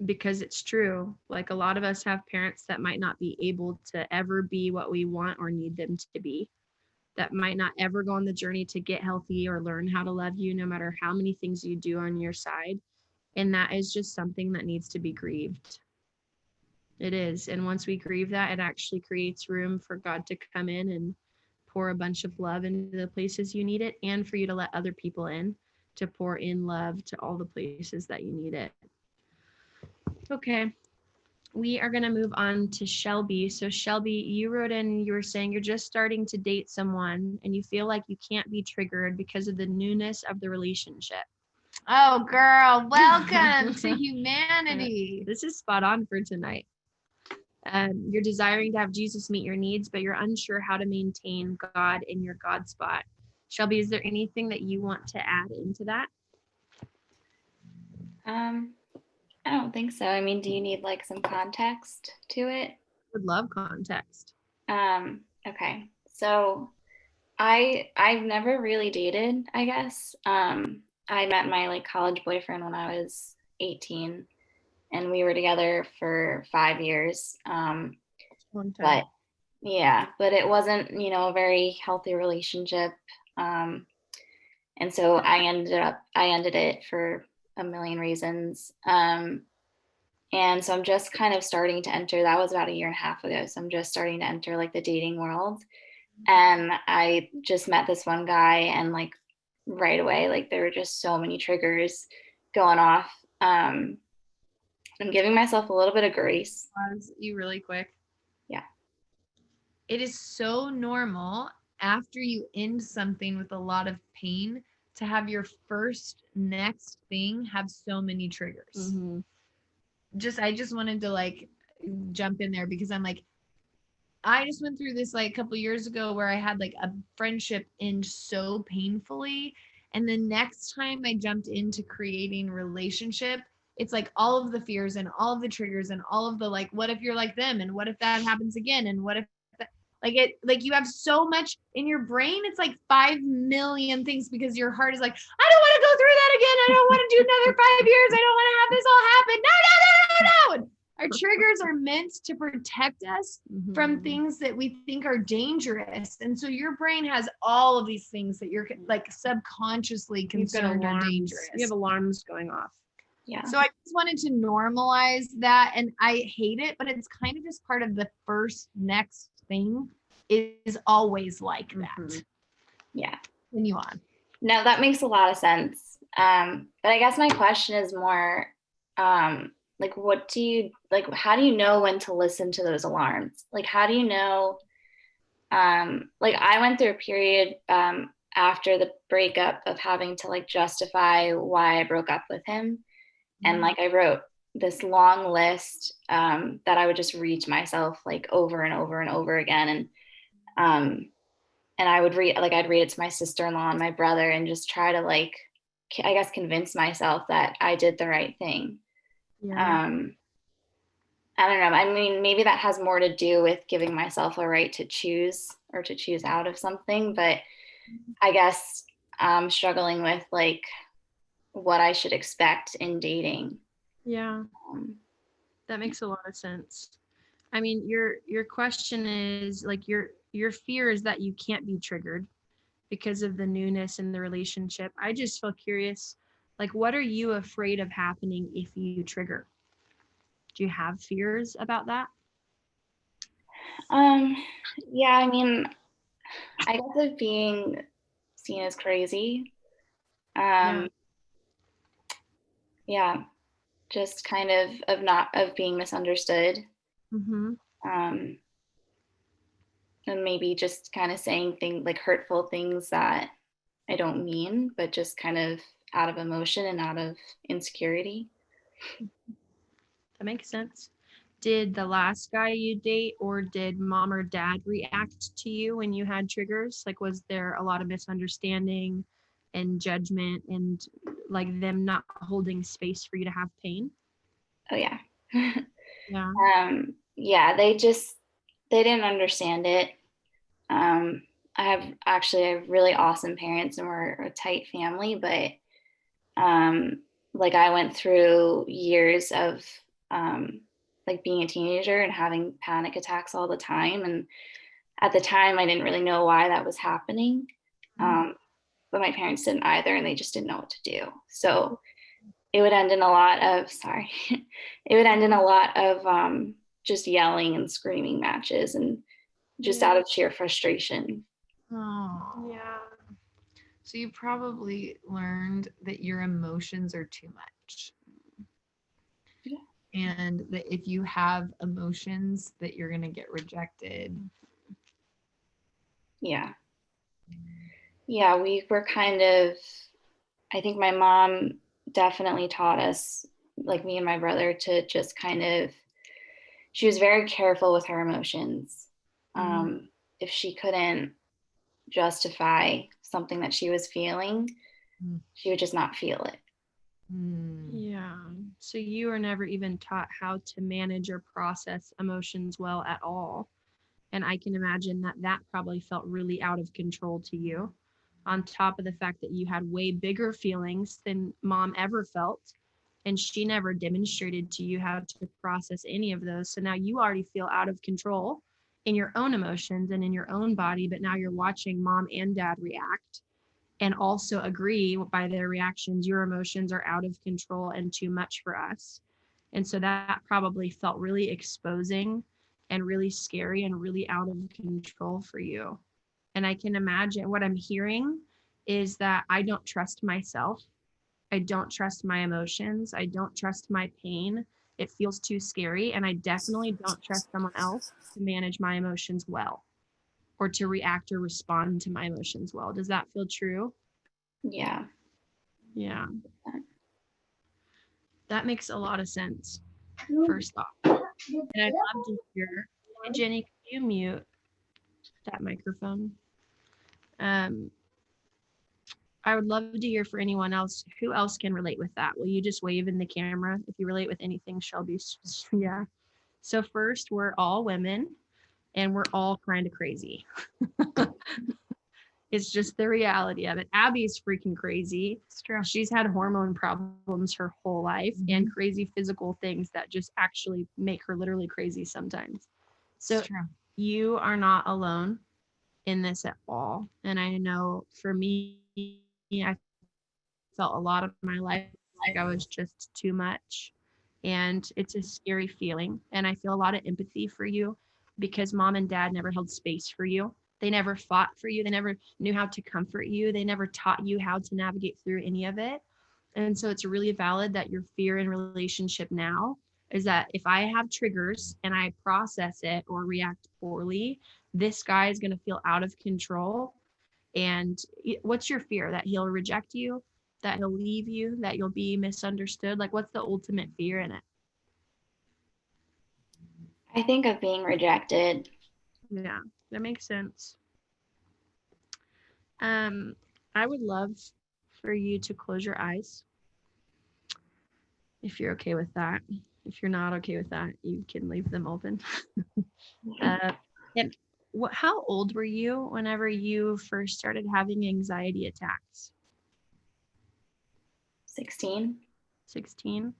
because it's true. Like, a lot of us have parents that might not be able to ever be what we want or need them to be, that might not ever go on the journey to get healthy or learn how to love you, no matter how many things you do on your side. And that is just something that needs to be grieved. It is. And once we grieve that, it actually creates room for God to come in and pour a bunch of love into the places you need it, and for you to let other people in to pour in love to all the places that you need it. Okay. We are going to move on to Shelby. So Shelby, you wrote in, you were saying you're just starting to date someone and you feel like you can't be triggered because of the newness of the relationship. Oh, girl, welcome to humanity. This is spot on for tonight. You're desiring to have Jesus meet your needs, but you're unsure how to maintain God in your God spot. Shelby, is there anything that you want to add into that? I don't think so. I mean, do you need like some context to it? Would love context. Okay. So I've never really dated, I guess. I met my like college boyfriend when I was 18, and we were together for 5 years. But it wasn't, a very healthy relationship. And so I ended it for a million reasons. And so I'm just kind of starting to enter, that was about 1.5 years ago. So I'm just starting to enter like the dating world. And I just met this one guy, and like right away, like there were just so many triggers going off I'm giving myself a little bit of grace. Pause you really quick. Yeah. It is so normal after you end something with a lot of pain to have your first next thing have so many triggers. I just wanted to like jump in there because I'm like, I just went through this like a couple years ago where I had like a friendship end so painfully. And the next time I jumped into creating relationship, it's like all of the fears and all of the triggers and all of the like, what if you're like them? And what if that happens again? And what if that, like you have so much in your brain, it's like 5 million things because your heart is like, I don't want to go through that again. I don't want to do another 5 years. I don't want to have this all happen. No, no, no, no, no. And our triggers are meant to protect us from things that we think are dangerous. And so your brain has all of these things that you're like subconsciously concerned are dangerous. You have alarms going off. Yeah. So I just wanted to normalize that. And I hate it, but it's kind of just part of the first next thing is always like that. Yeah. Continue on. No, that makes a lot of sense. But I guess my question is more, like, how do you know when to listen to those alarms? Like, how do you know, like I went through a period, after the breakup of having to like justify why I broke up with him. And like, I wrote this long list, that I would just read to myself like over and over and over again. And I would I'd read it to my sister-in-law and my brother and just try to like, I guess, convince myself that I did the right thing. Yeah. I don't know. I mean, maybe that has more to do with giving myself a right to choose or to choose out of something, but I guess I'm struggling with like what I should expect in dating. Yeah. That makes a lot of sense. I mean, your question is like your fear is that you can't be triggered because of the newness in the relationship. I just feel curious, like, what are you afraid of happening if you trigger? Do you have fears about that? Yeah, I mean, I guess of being seen as crazy. Yeah, just kind of being misunderstood. And maybe just kind of saying things like hurtful things that I don't mean, but just kind of out of emotion and out of insecurity. That makes sense. Did the last guy you date or did mom or dad react to you when you had triggers? Like, was there a lot of misunderstanding and judgment and like them not holding space for you to have pain? Oh yeah. Yeah. Yeah, they didn't understand it. I have really awesome parents and we're a tight family, but like I went through years of like being a teenager and having panic attacks all the time. And at the time I didn't really know why that was happening. But my parents didn't either, and they just didn't know what to do. So it would end in a lot of, just yelling and screaming matches and just out of sheer frustration. Oh. Yeah. So you probably learned that your emotions are too much. Yeah. And that if you have emotions that you're going to get rejected. Yeah. Yeah, we were kind of, I think my mom definitely taught us, like me and my brother, to just kind of, she was very careful with her emotions. If she couldn't justify something that she was feeling, she would just not feel it. Yeah. So you were never even taught how to manage or process emotions well at all. And I can imagine that probably felt really out of control to you, on top of the fact that you had way bigger feelings than mom ever felt. And she never demonstrated to you how to process any of those. So now you already feel out of control in your own emotions and in your own body. But now you're watching mom and dad react and also agree by their reactions, your emotions are out of control and too much for us. And so that probably felt really exposing and really scary and really out of control for you. And I can imagine what I'm hearing is that I don't trust myself I don't trust my emotions. I don't trust my pain. It feels too scary. And I definitely don't trust someone else to manage my emotions well or to react or respond to my emotions well. Does that feel true? Yeah. Yeah. That makes a lot of sense, first off. And I'd love to hear, hey, Jenny, can you mute that microphone? I would love to hear for anyone else. Who else can relate with that? Will you just wave in the camera if you relate with anything, Shelby? Yeah. So first, we're all women and we're all kind of crazy. It's just the reality of it. Abby's freaking crazy. It's true. She's had hormone problems her whole life and crazy physical things that just actually make her literally crazy sometimes. So It's true. you are not alone in this at all. And I know for me, I felt a lot of my life like I was just too much. And it's a scary feeling. And I feel a lot of empathy for you because mom and dad never held space for you. They never fought for you. They never knew how to comfort you. They never taught you how to navigate through any of it. And so it's really valid that your fear in relationship now is that if I have triggers and I process it or react poorly, this guy is going to feel out of control. And what's your fear? That he'll reject you, that he'll leave you, that you'll be misunderstood? Like, what's the ultimate fear in it? I think of being rejected. Yeah, that makes sense. I would love for you to close your eyes if you're okay with that. If you're not okay with that, you can leave them open. And how old were you whenever you first started having anxiety attacks? 16. 16?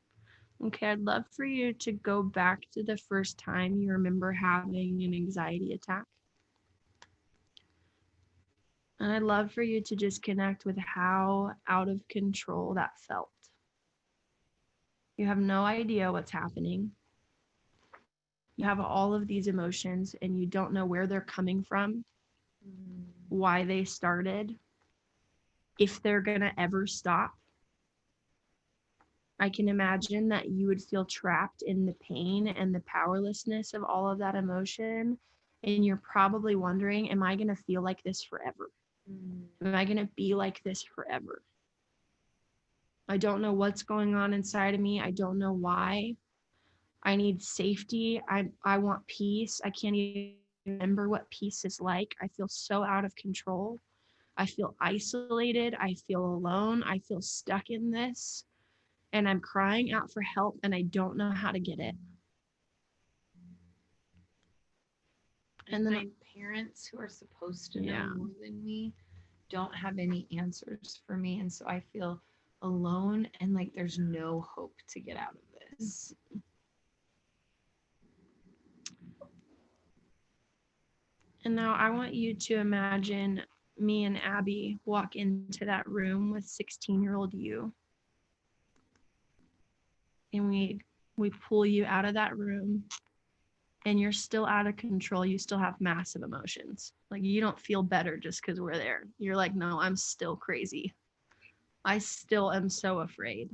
Okay, I'd love for you to go back to the first time you remember having an anxiety attack. And I'd love for you to just connect with how out of control that felt. You have no idea what's happening. You have all of these emotions and you don't know where they're coming from, why they started, if they're going to ever stop. I can imagine that you would feel trapped in the pain and the powerlessness of all of that emotion. And you're probably wondering, am I going to feel like this forever? Am I going to be like this forever? I don't know what's going on inside of me. I don't know why. I need safety. I want peace. I can't even remember what peace is like. I feel so out of control. I feel isolated. I feel alone. I feel stuck in this. And I'm crying out for help and I don't know how to get it. And then my parents, who are supposed to know more than me, don't have any answers for me. And so I feel alone and like there's no hope to get out of this. And now I want you to imagine me and Abby walk into that room with 16-year-old you. And we pull you out of that room and you're still out of control. You still have massive emotions. Like you don't feel better just because we're there. You're like, no, I'm still crazy. I still am so afraid.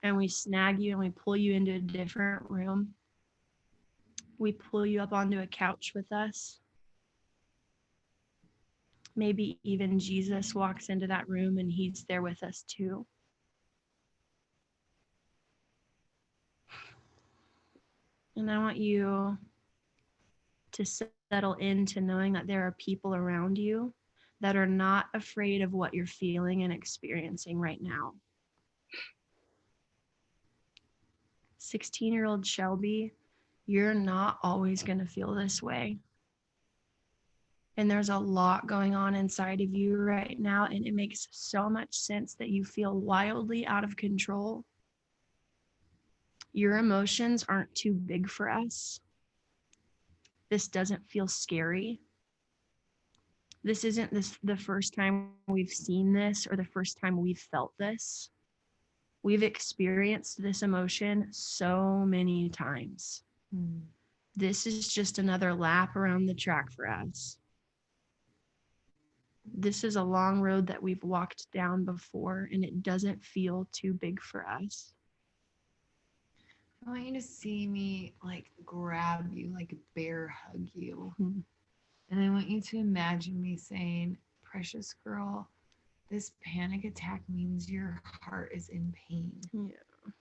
And we snag you and we pull you into a different room. We pull you up onto a couch with us. Maybe even Jesus walks into that room and he's there with us too. And I want you to settle into knowing that there are people around you that are not afraid of what you're feeling and experiencing right now. 16-year-old Shelby, you're not always going to feel this way. And there's a lot going on inside of you right now, and it makes so much sense that you feel wildly out of control. Your emotions aren't too big for us. This doesn't feel scary. This isn't the first time we've seen this or the first time we've felt this. We've experienced this emotion so many times. This is just another lap around the track for us. this is a long road that we've walked down before, and it doesn't feel too big for us. I want you to see me like grab you, like bear hug you. Mhm. And I want you to imagine me saying, precious girl, this panic attack means your heart is in pain. Yeah.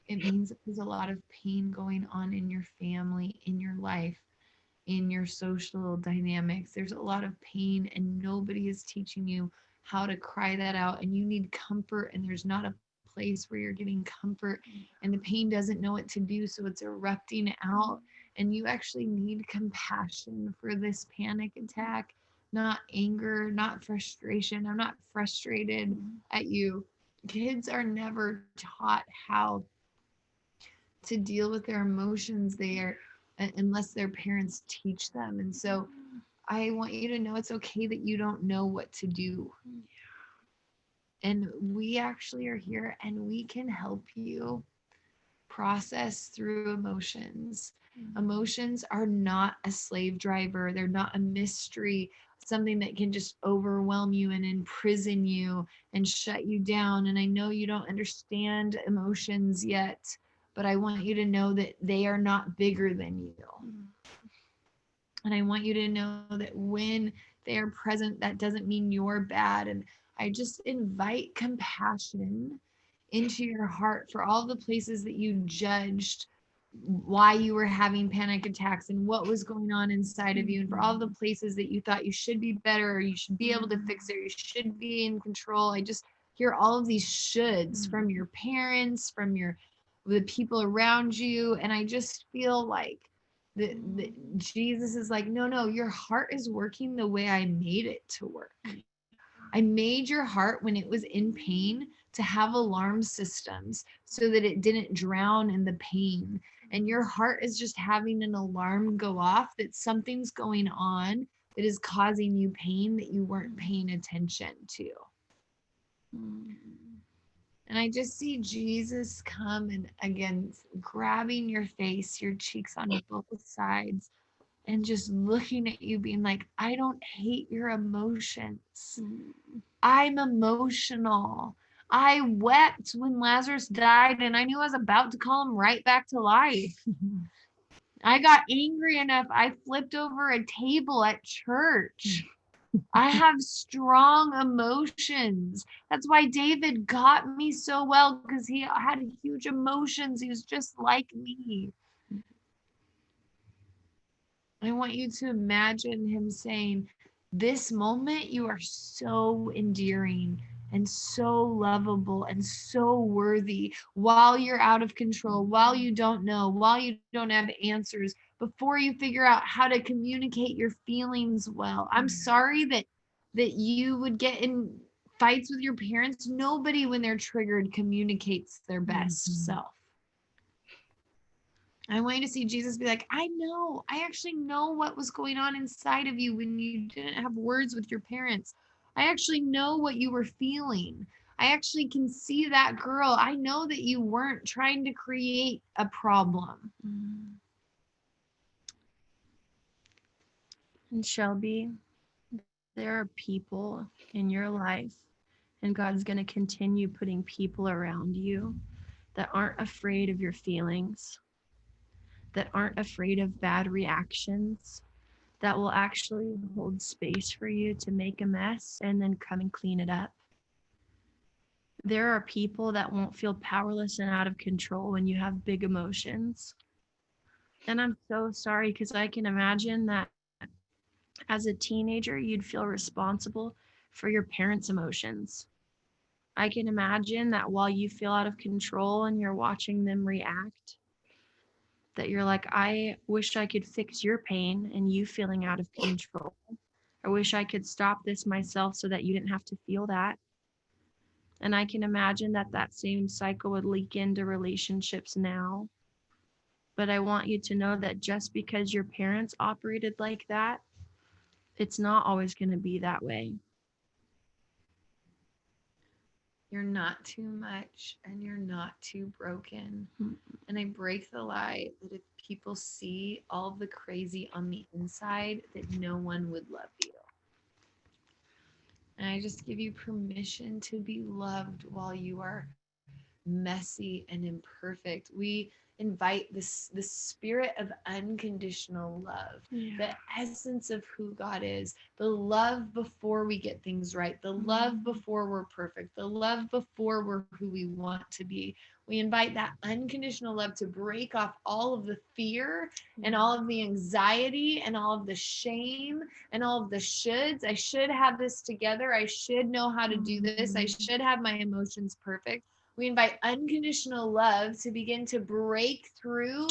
It means that there's a lot of pain going on in your family, in your life, in your social dynamics. There's a lot of pain, and nobody is teaching you how to cry that out. And you need comfort, and there's not a place where you're getting comfort, and the pain doesn't know what to do, so it's erupting out. And you actually need compassion for this panic attack, not anger, not frustration. I'm not frustrated at you. Kids are never taught how to deal with their emotions. They are, unless their parents teach them. And so I want you to know it's okay that you don't know what to do. And we actually are here, and we can help you process through emotions. Emotions are not a slave driver. They're not a mystery, something that can just overwhelm you and imprison you and shut you down. And I know you don't understand emotions yet, but I want you to know that they are not bigger than you. And I want you to know that when they are present, that doesn't mean you're bad. And I just invite compassion into your heart for all the places that you judged why you were having panic attacks and what was going on inside of you, and for all the places that you thought you should be better, or you should be able to fix it, or you should be in control. I just hear all of these shoulds from your parents, from the people around you, and I just feel like the Jesus is like, no, your heart is working the way I made it to work. I made your heart when it was in pain to have alarm systems so that it didn't drown in the pain. And your heart is just having an alarm go off that something's going on that is causing you pain that you weren't paying attention to. And I just see Jesus come and again grabbing your face, your cheeks on both sides, and just looking at you being like, I don't hate your emotions. I'm emotional. I wept when Lazarus died, and I knew I was about to call him right back to life. I got angry enough. I flipped over a table at church. I have strong emotions. That's why David got me so well, because he had huge emotions. He was just like me. I want you to imagine him saying, this moment you are so endearing and so lovable and so worthy, while you're out of control, while you don't know, while you don't have answers, before you figure out how to communicate your feelings well. I'm sorry that you would get in fights with your parents. Nobody, when they're triggered, communicates their best self. I want you to see Jesus be like, I actually know what was going on inside of you when you didn't have words with your parents. I actually know what you were feeling. I actually can see that girl. I know that you weren't trying to create a problem. And Shelby, there are people in your life, and God's going to continue putting people around you that aren't afraid of your feelings, that aren't afraid of bad reactions, that will actually hold space for you to make a mess and then come and clean it up. There are people that won't feel powerless and out of control when you have big emotions. And I'm so sorry, because I can imagine that as a teenager, you'd feel responsible for your parents' emotions. I can imagine that while you feel out of control and you're watching them react, that you're like, I wish I could fix your pain and you feeling out of control. I wish I could stop this myself so that you didn't have to feel that. And I can imagine that that same cycle would leak into relationships now. But I want you to know that just because your parents operated like that, it's not always going to be that way. You're not too much, and you're not too broken. And I break the lie that if people see all the crazy on the inside, that no one would love you. And I just give you permission to be loved while you are messy and imperfect. We invite the spirit of unconditional love, the essence of who God is, the love before we get things right, the love before we're perfect, the love before we're who we want to be. We invite that unconditional love to break off all of the fear and all of the anxiety and all of the shame and all of the shoulds. I should have this together. I should know how to do this. I should have my emotions perfect. We invite unconditional love to begin to break through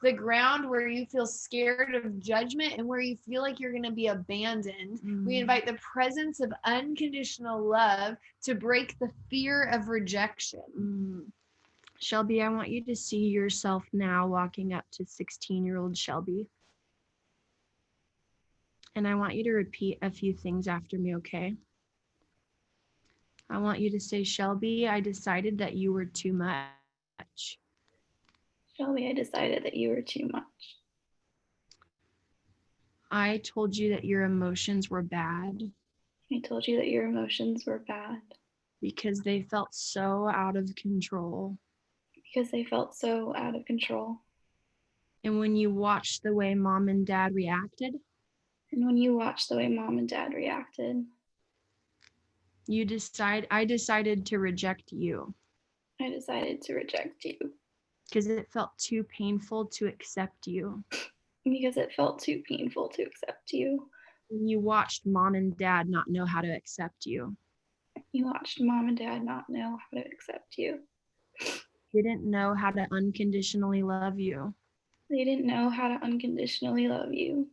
the ground where you feel scared of judgment and where you feel like you're going to be abandoned. We invite the presence of unconditional love to break the fear of rejection. Shelby, I want you to see yourself now walking up to 16-year-old Shelby. And I want you to repeat a few things after me, okay? I want you to say, Shelby, I decided that you were too much. Shelby, I decided that you were too much. I told you that your emotions were bad I told you that your emotions were bad because they felt so out of control. because they felt so out of control. And when you watched the way mom and dad reacted, And when you watched the way mom and dad reacted, I decided to reject you I decided to reject you because it felt too painful to accept you. because it felt too painful to accept you. When you watched mom and dad not know how to accept you, You watched mom and dad not know how to accept you. didn't know how to unconditionally love you. They didn't know how to unconditionally love you.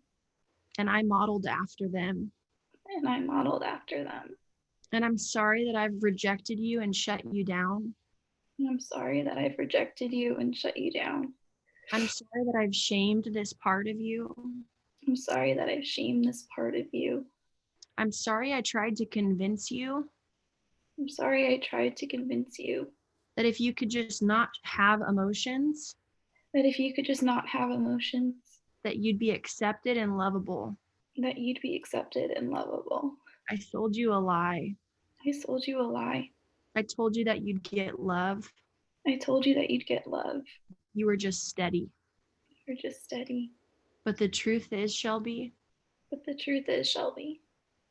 And I modeled after them. And I modeled after them. And I'm sorry that I've rejected you and shut you down. And I'm sorry that I've rejected you and shut you down. I'm sorry that I've shamed this part of you. I'm sorry that I've shamed this part of you. I'm sorry I tried to convince you I'm sorry I tried to convince you that if you could just not have emotions, that if you could just not have emotions, that you'd be accepted and lovable. that you'd be accepted and lovable. I sold you a lie. I sold you a lie. I told you that you'd get love. I told you that you'd get love. You were just steady. You're just steady. But the truth is, Shelby, But the truth is, Shelby,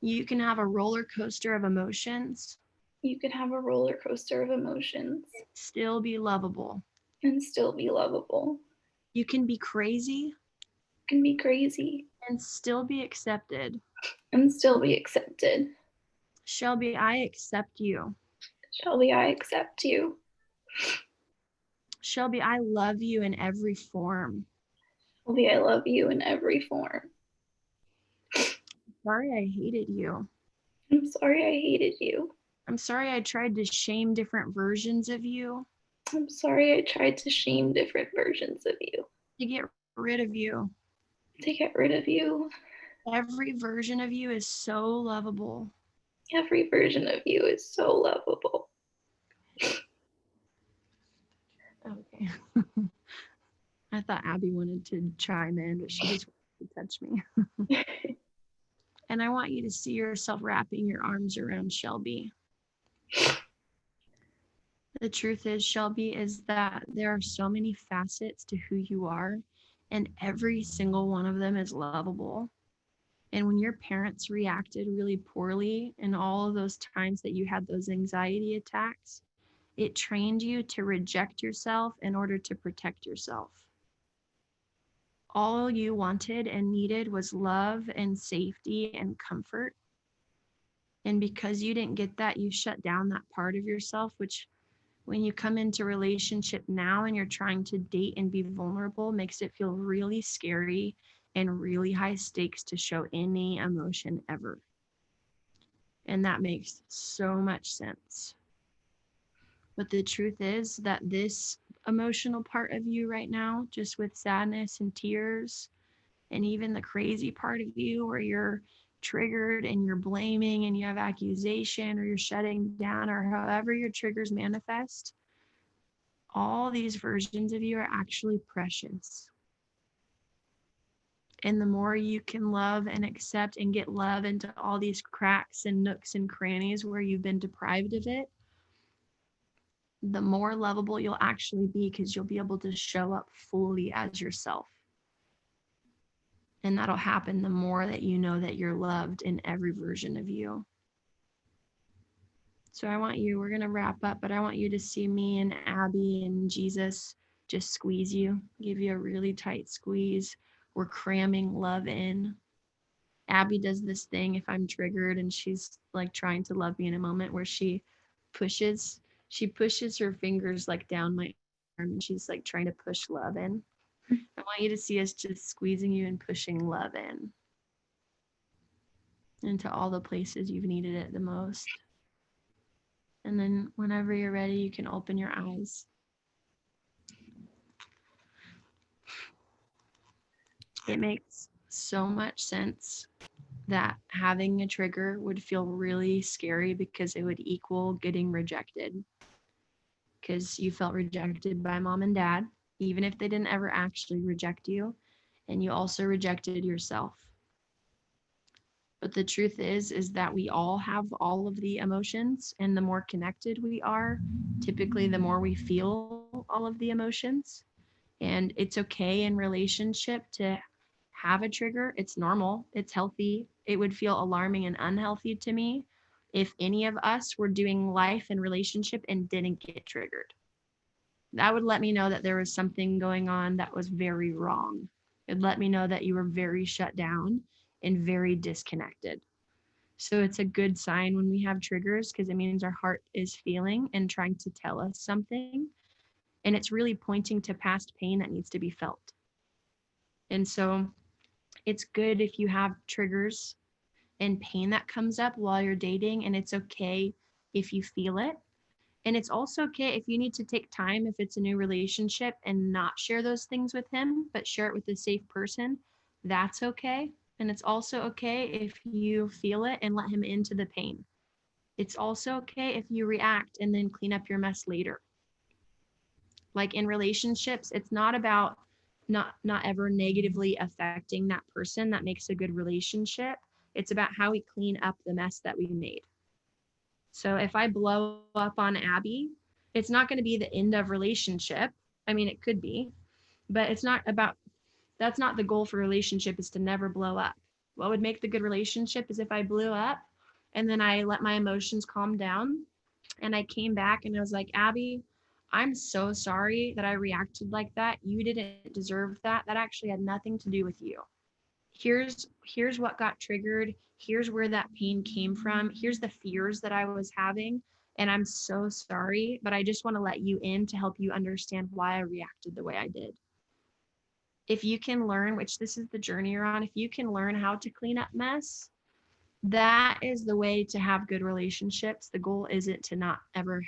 you can have a roller coaster of emotions, you can have a roller coaster of emotions still be lovable. and still be lovable. You can be crazy You can be crazy and still be accepted. and still be accepted. Shelby, I accept you. Shelby, I accept you. Shelby, I love you in every form. Shelby, I love you in every form. Sorry I hated you. I'm sorry I hated you. I'm sorry I tried to shame different versions of you I'm sorry I tried to shame different versions of you to get rid of you. to get rid of you. Every version of you is so lovable. Every version of you is so lovable. Okay. I thought Abby wanted to chime in, but she just wanted to touch me. And I want you to see yourself wrapping your arms around Shelby. The truth is, Shelby, is that there are so many facets to who you are, and every single one of them is lovable. And when your parents reacted really poorly in all of those times that you had those anxiety attacks, it trained you to reject yourself in order to protect yourself. All you wanted and needed was love and safety and comfort. And because you didn't get that, you shut down that part of yourself, which when you come into relationship now and you're trying to date and be vulnerable, makes it feel really scary and really high stakes to show any emotion ever. And that makes so much sense. But the truth is that this emotional part of you right now, just with sadness and tears, and even the crazy part of you where you're triggered and you're blaming and you have accusation or you're shutting down or however your triggers manifest, all these versions of you are actually precious. And the more you can love and accept and get love into all these cracks and nooks and crannies where you've been deprived of it, the more lovable you'll actually be, because you'll be able to show up fully as yourself. And that'll happen the more that you know that you're loved in every version of you. So we're going to wrap up, but I want you to see me and Abby and Jesus just squeeze you, give you a really tight squeeze. We're cramming love in. Abby does this thing if I'm triggered and she's like trying to love me in a moment, where she pushes her fingers like down my arm, and she's like trying to push love in. I want you to see us just squeezing you and pushing love in into all the places you've needed it the most. And then whenever you're ready, you can open your eyes. It makes so much sense that having a trigger would feel really scary, because it would equal getting rejected. Because you felt rejected by mom and dad, even if they didn't ever actually reject you. And you also rejected yourself. But the truth is that we all have all of the emotions, and the more connected we are, typically the more we feel all of the emotions. And it's okay in relationship to have a trigger. It's normal. It's healthy. It would feel alarming and unhealthy to me if any of us were doing life and relationship and didn't get triggered. That would let me know that there was something going on that was very wrong. It'd let me know that you were very shut down and very disconnected. So it's a good sign when we have triggers, because it means our heart is feeling and trying to tell us something. And it's really pointing to past pain that needs to be felt. And so it's good if you have triggers and pain that comes up while you're dating, and it's okay if you feel it. And it's also okay if you need to take time, if it's a new relationship, and not share those things with him, but share it with a safe person. That's okay. And it's also okay if you feel it and let him into the pain. It's also okay if you react and then clean up your mess later. Like in relationships, it's not about not ever negatively affecting that person that makes a good relationship. It's about how we clean up the mess that we made. So if I blow up on Abby, it's not going to be the end of relationship. I mean, it could be, but it's not about, that's not the goal for relationship, is to never blow up. What would make the good relationship is if I blew up and then I let my emotions calm down and I came back and I was like, Abby, I'm so sorry that I reacted like that. You didn't deserve that. That actually had nothing to do with you. Here's what got triggered. Here's where that pain came from. Here's the fears that I was having. And I'm so sorry, but I just want to let you in to help you understand why I reacted the way I did. If you can learn, which this is the journey you're on, if you can learn how to clean up mess, that is the way to have good relationships. The goal isn't to not ever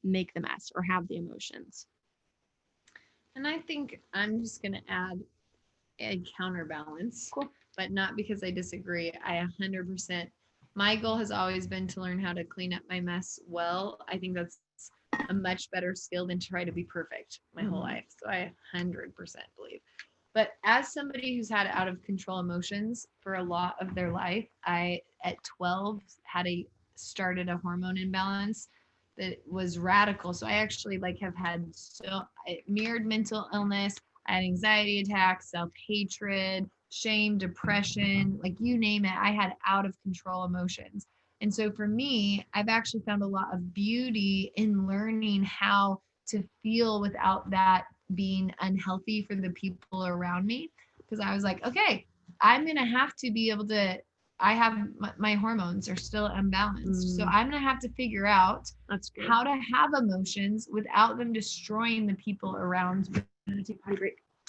make the mess or have the emotions. And I think I'm just going to add a counterbalance, cool. But not because I disagree. I 100%, my goal has always been to learn how to clean up my mess well. I think that's a much better skill than try to be perfect my whole life. So I 100% believe. But as somebody who's had out of control emotions for a lot of their life, I at 12 started a hormone imbalance that was radical. So I actually have had mirrored mental illness. I had anxiety attacks, self-hatred, shame, depression, you name it. I had out of control emotions. And so for me, I've actually found a lot of beauty in learning how to feel without that being unhealthy for the people around me. Because I was like, okay, I'm going to have to be able to, I have my hormones are still unbalanced. So I'm going to have to figure out how to have emotions without them destroying the people around me.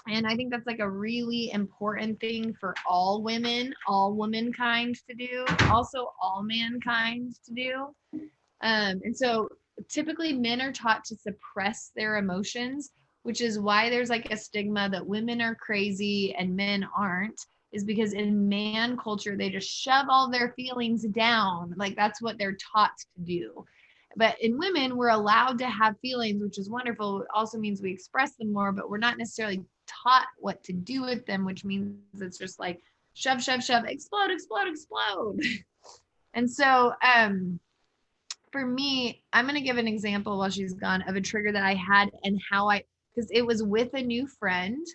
And I think that's a really important thing for all women, all womankind to do, also all mankind to do. And so typically men are taught to suppress their emotions, which is why there's a stigma that women are crazy and men aren't, is because in man culture, they just shove all their feelings down. That's what they're taught to do. But in women, we're allowed to have feelings, which is wonderful. It also means we express them more, but we're not necessarily taught what to do with them, which means it's just like shove, shove, shove, explode, explode, explode. And so for me, I'm going to give an example while she's gone of a trigger that I had and how because it was with a new friend.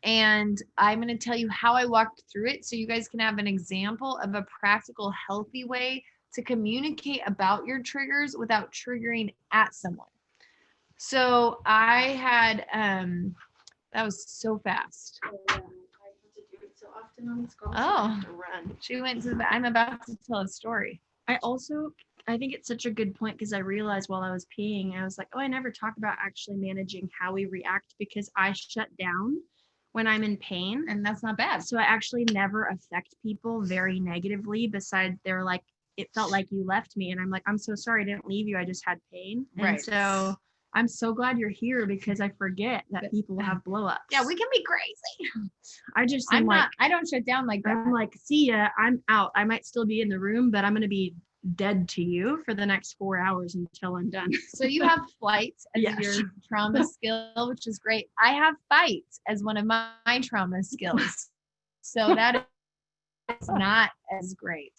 And I'm going to tell you how I walked through it so you guys can have an example of a practical, healthy way to communicate about your triggers without triggering at someone. So I had, that was so fast. So often on this call, so I have to run. She went to I'm about to tell a story. I think it's such a good point because I realized while I was peeing, I was like, oh, I never talk about actually managing how we react because I shut down when I'm in pain. And that's not bad. So I actually never affect people very negatively besides they're like, it felt like you left me. And I'm like, I'm so sorry I didn't leave you. I just had pain. Right. And so I'm so glad you're here because I forget that people have blow ups. Yeah, we can be crazy. I just I'm am like, not, I don't shut down like that. I'm like, see ya, I'm out. I might still be in the room, but I'm going to be dead to you for the next 4 hours until I'm done. So you have flight as Yes. your trauma skill, which is great. I have fight as one of my trauma skills. So that is not as great.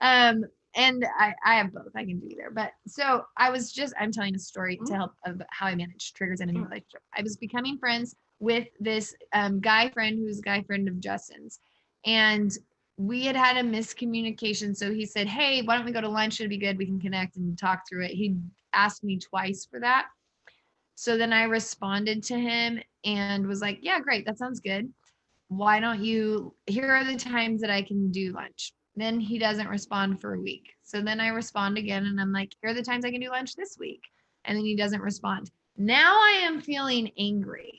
And I have both. I can do either. But so I'm telling a story to help of how I manage triggers in a new relationship. I was becoming friends with this guy friend who's a guy friend of Justin's. And we had a miscommunication. So he said, hey, why don't we go to lunch? It'd be good. We can connect and talk through it. He asked me twice for that. So then I responded to him and was like, yeah, great. That sounds good. Why don't here are the times that I can do lunch. Then he doesn't respond for a week. So then I respond again and I'm like, here are the times I can do lunch this week. And then he doesn't respond. Now I am feeling angry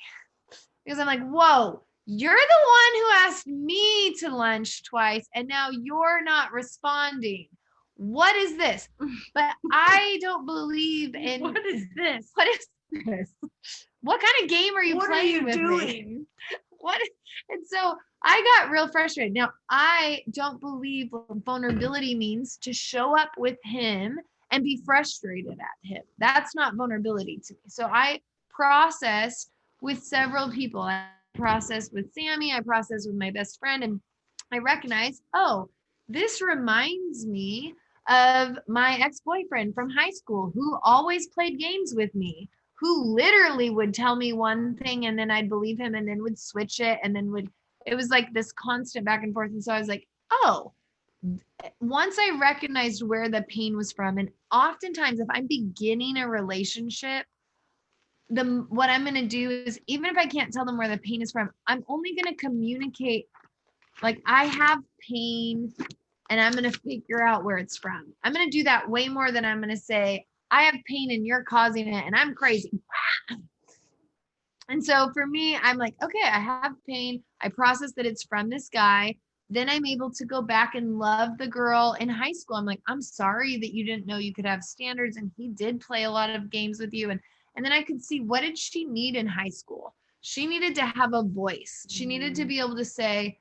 because I'm like, whoa, you're the one who asked me to lunch twice and now you're not responding. What is this? But I don't believe in What is this? What is this? What kind of game are you What are playing you with doing? me? What? And so I got real frustrated. Now, I don't believe vulnerability means to show up with him and be frustrated at him. That's not vulnerability to me. So I process with several people. I process with Sammy. I process with my best friend. And I recognize, oh, this reminds me of my ex-boyfriend from high school who always played games with me, who literally would tell me one thing and then I'd believe him and then would switch it and then it was like this constant back and forth. And so I was like, oh, once I recognized where the pain was from, and oftentimes if I'm beginning a relationship, what I'm going to do is, even if I can't tell them where the pain is from, I'm only going to communicate like I have pain and I'm going to figure out where it's from. I'm going to do that way more than I'm going to say, I have pain and you're causing it and I'm crazy. And so for me, I'm like, okay, I have pain. I process that it's from this guy. Then I'm able to go back and love the girl in high school. I'm like, I'm sorry that you didn't know you could have standards. And he did play a lot of games with you. And then I could see, what did she need in high school? She needed to have a voice. She needed to be able to say,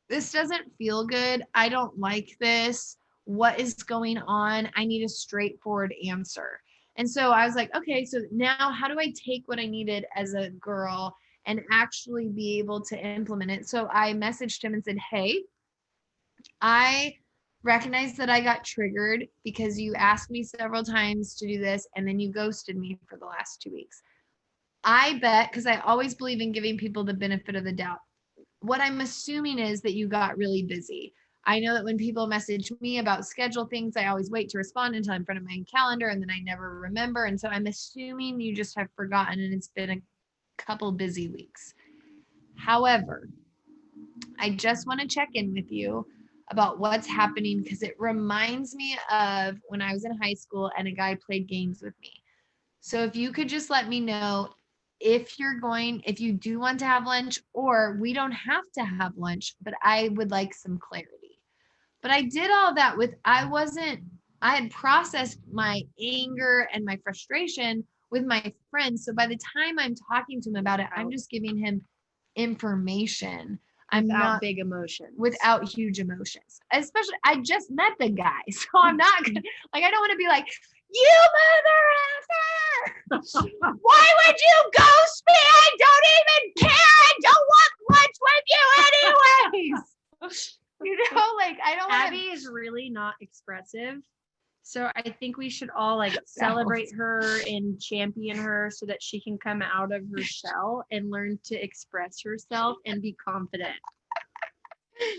this doesn't feel good. I don't like this. What is going on? I need a straightforward answer. And so I was like, okay, so now how do I take what I needed as a girl and actually be able to implement it? So I messaged him and said, hey, I recognize that I got triggered because you asked me several times to do this and then you ghosted me for the last 2 weeks. I bet, because I always believe in giving people the benefit of the doubt, what I'm assuming is that you got really busy. I know that when people message me about schedule things, I always wait to respond until I'm in front of my calendar and then I never remember. And so I'm assuming you just have forgotten and it's been a couple busy weeks. However, I just want to check in with you about what's happening because it reminds me of when I was in high school and a guy played games with me. So if you could just let me know if you do want to have lunch, or we don't have to have lunch, but I would like some clarity. But I did all that I had processed my anger and my frustration with my friends. So by the time I'm talking to him about it, I'm just giving him information. I'm not big emotions. Without huge emotions. Especially, I just met the guy. So I'm not gonna, I don't want to be like, You mother effer! Why would you ghost me? I don't even care. I don't want lunch with you anyways. You know, like I don't want Abby is really not expressive. So I think we should all like celebrate her and champion her so that she can come out of her shell and learn to express herself and be confident.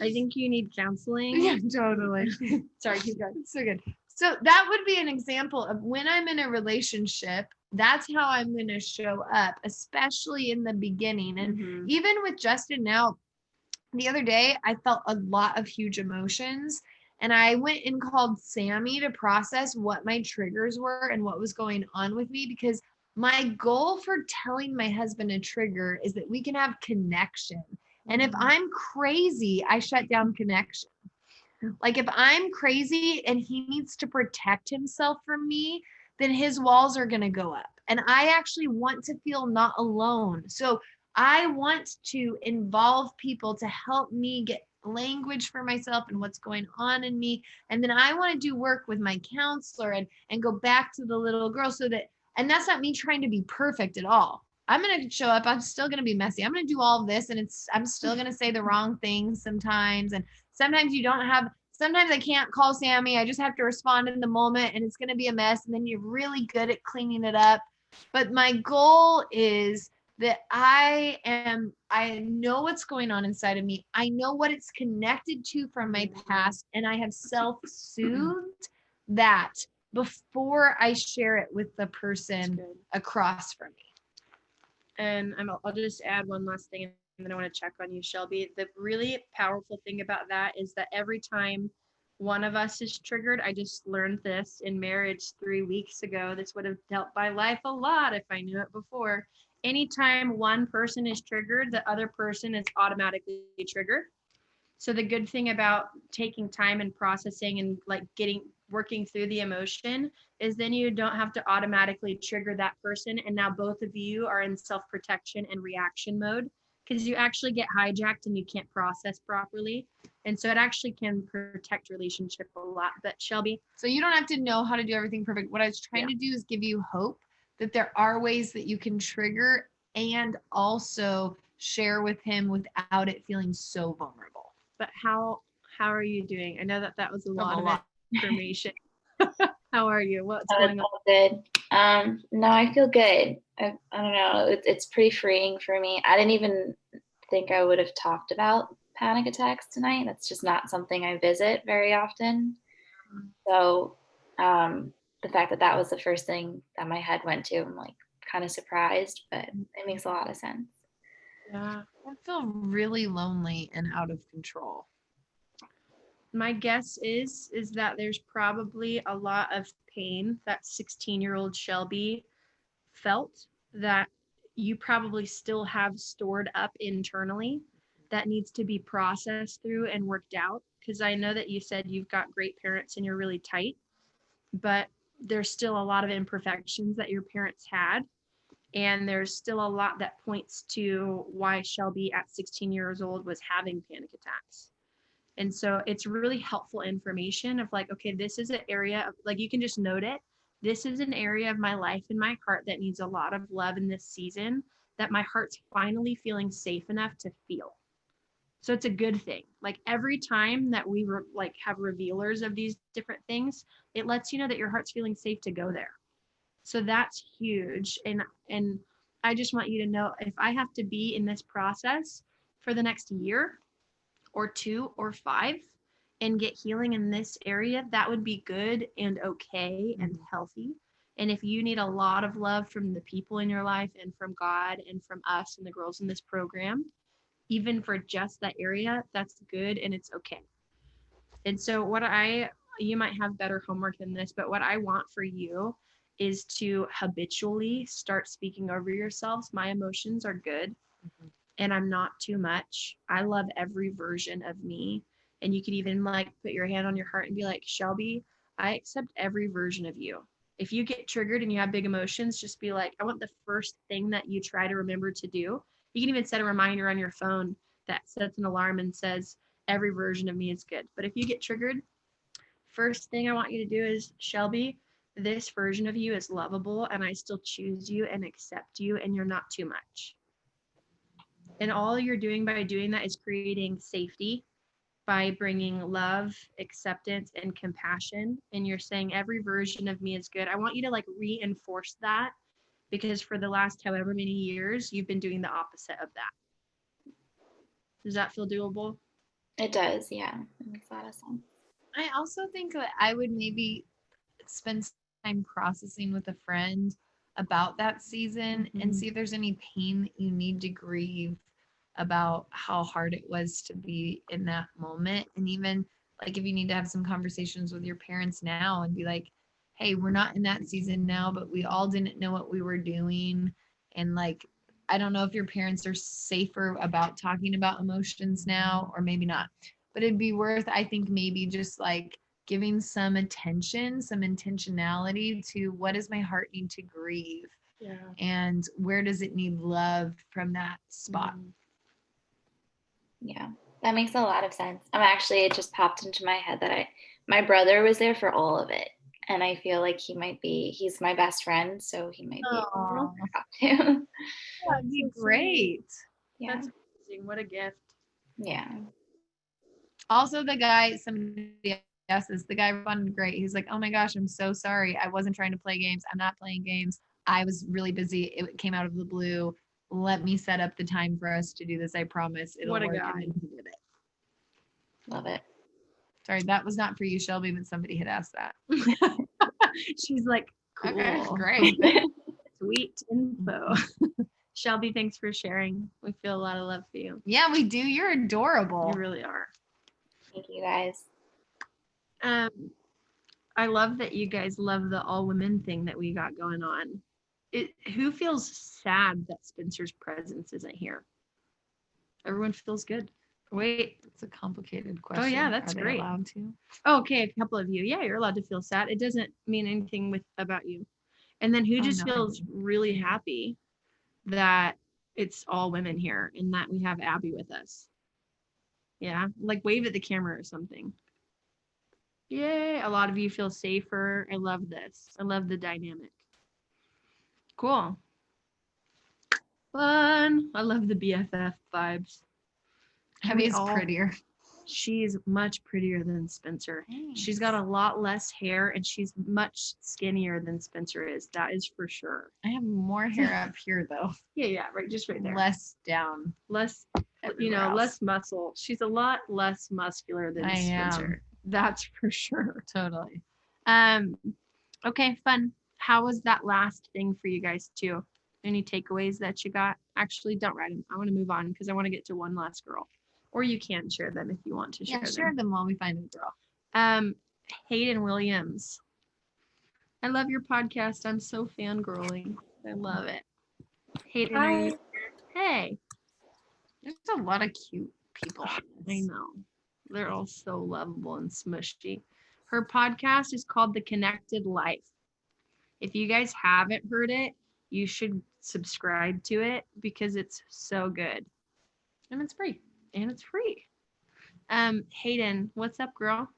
I think you need counseling. Yeah, totally. Sorry, keep going. It's so good. So that would be an example of when I'm in a relationship, that's how I'm going to show up, especially in the beginning. And Mhm. even with Justin now, the other day, I felt a lot of huge emotions. And I went and called Sammy to process what my triggers were and what was going on with me, because my goal for telling my husband a trigger is that we can have connection. And if I'm crazy, I shut down connection. Like if I'm crazy and he needs to protect himself from me, then his walls are going to go up. And I actually want to feel not alone. So I want to involve people to help me get language for myself and what's going on in me. And then I want to do work with my counselor and go back to the little girl so that, and that's not me trying to be perfect at all. I'm going to show up. I'm still going to be messy. I'm going to do all of this, and I'm still going to say the wrong things sometimes. And sometimes sometimes I can't call Sammy. I just have to respond in the moment, and it's going to be a mess. And then you're really good at cleaning it up. But my goal is that I know what's going on inside of me. I know what it's connected to from my past, and I have self-soothed that before I share it with the person across from me. And I'll just add one last thing, and then I want to check on you, Shelby. The really powerful thing about that is that every time one of us is triggered, I just learned this in marriage 3 weeks ago. This would have helped my life a lot if I knew it before. Anytime one person is triggered, the other person is automatically triggered. So the good thing about taking time and processing and like working through the emotion is then you don't have to automatically trigger that person. And now both of you are in self-protection and reaction mode, because you actually get hijacked and you can't process properly. And so it actually can protect relationship a lot. But Shelby, so you don't have to know how to do everything perfect. What I was trying to do is give you hope that there are ways that you can trigger and also share with him without it feeling so vulnerable. but how are you doing? I know that was a lot of information. How are you? What's going on? Good. No, I feel good. I don't know. It's pretty freeing for me. I didn't even think I would have talked about panic attacks tonight. That's just not something I visit very often. So the fact that was the first thing that my head went to, I'm like kind of surprised, but it makes a lot of sense. Yeah. I feel really lonely and out of control. My guess is that there's probably a lot of pain that 16-year-old Shelby felt that you probably still have stored up internally that needs to be processed through and worked out. Because I know that you said you've got great parents and you're really tight, but there's still a lot of imperfections that your parents had. And there's still a lot that points to why Shelby at 16 years old was having panic attacks. And so it's really helpful information of like, okay, this is an area of like, you can just note it. This is an area of my life and my heart that needs a lot of love in this season, that my heart's finally feeling safe enough to feel. So it's a good thing. Like every time that we have revealers of these different things, it lets you know that your heart's feeling safe to go there. So that's huge. And I just want you to know, if I have to be in this process for the next year or 2 or 5 and get healing in this area, that would be good and okay and healthy. And if you need a lot of love from the people in your life and from God and from us and the girls in this program, even for just that area, that's good and it's okay. And so you might have better homework than this, but what I want for you is to habitually start speaking over yourselves. My emotions are good. And I'm not too much. I love every version of me. And you could even like put your hand on your heart and be like, Shelby, I accept every version of you. If you get triggered and you have big emotions, just be like, I want the first thing that you try to remember to do. You can even set a reminder on your phone that sets an alarm and says, every version of me is good. But if you get triggered, first thing I want you to do is, Shelby, this version of you is lovable and I still choose you and accept you and you're not too much. And all you're doing by doing that is creating safety by bringing love, acceptance, and compassion. And you're saying every version of me is good. I want you to like reinforce that because for the last however many years, you've been doing the opposite of that. Does that feel doable? It does, yeah. It makes a lot of sense. I also think that I would maybe spend some time processing with a friend about that season and see if there's any pain that you need to grieve about how hard it was to be in that moment. And even like if you need to have some conversations with your parents now and be like, hey, we're not in that season now, but we all didn't know what we were doing. And like, I don't know if your parents are safer about talking about emotions now or maybe not, but it'd be worth, I think, maybe just like giving some attention, some intentionality to what does my heart need to grieve and where does it need love from that spot. Yeah, that makes a lot of sense. It just popped into my head that my brother was there for all of it. And I feel like he's my best friend, so he might be able to talk to. That'd be great. Yeah. That's amazing. What a gift. Yeah. Also, the guy, somebody else's, the guy responded great. He's like, oh my gosh, I'm so sorry. I wasn't trying to play games. I'm not playing games. I was really busy. It came out of the blue. Let me set up the time for us to do this. I promise it'll What a work. guy. And then he did it. Love it. Sorry, that was not for you, Shelby, but somebody had asked that. She's like, cool. Okay, great. Sweet info. Shelby, thanks for sharing. We feel a lot of love for you. Yeah, we do. You're adorable. You really are. Thank you guys. I love that you guys love the all women thing that we got going on. Who feels sad that Spencer's presence isn't here? Everyone feels good. Wait. It's a complicated question. yeah, that's Are they great. allowed to? Okay, a couple of you. Yeah, you're allowed to feel sad. It doesn't mean anything about you. And then who just no. feels really happy that it's all women here and that we have Abby with us? Yeah, like wave at the camera or something. Yay, a lot of you feel safer. I love this. I love the dynamic. Cool. Fun. I love the BFF vibes. Abby is all- prettier. She's much prettier than Spencer. She's got a lot less hair and she's much skinnier than Spencer is. That is for sure. I have more hair up here though. Yeah, right, just right there. Less down. Less, everywhere else. less muscle. She's a lot less muscular than I Spencer. am. That's for sure. Totally. Okay, fun. How was that last thing for you guys too? Any takeaways that you got? Actually, don't write them. I want to move on because I want to get to one last girl. Or you can share them if you want to share Yeah, them. share them while we find a girl. Hayden Williams. I love your podcast. I'm so fangirling. I love it. Hayden, are you here? Hey. There's a lot of cute people. I know. They're all so lovable and smushy. Her podcast is called The Connected Life. If you guys haven't heard it, you should subscribe to it because it's so good. And it's free. And it's free. Hayden, what's up, girl?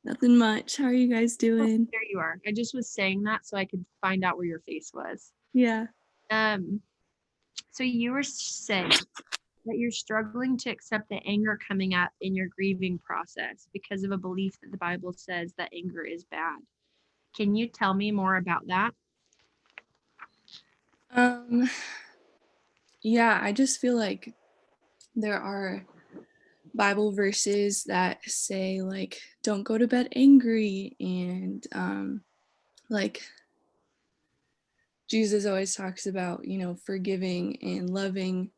Nothing much. How are you guys doing? There you are. I just was saying that so I could find out where your face was. Yeah. So you were saying that you're struggling to accept the anger coming up in your grieving process because of a belief that the Bible says that anger is bad. Can you tell me more about that? Yeah, I just feel like there are Bible verses that say like don't go to bed angry, and like Jesus always talks about, forgiving and loving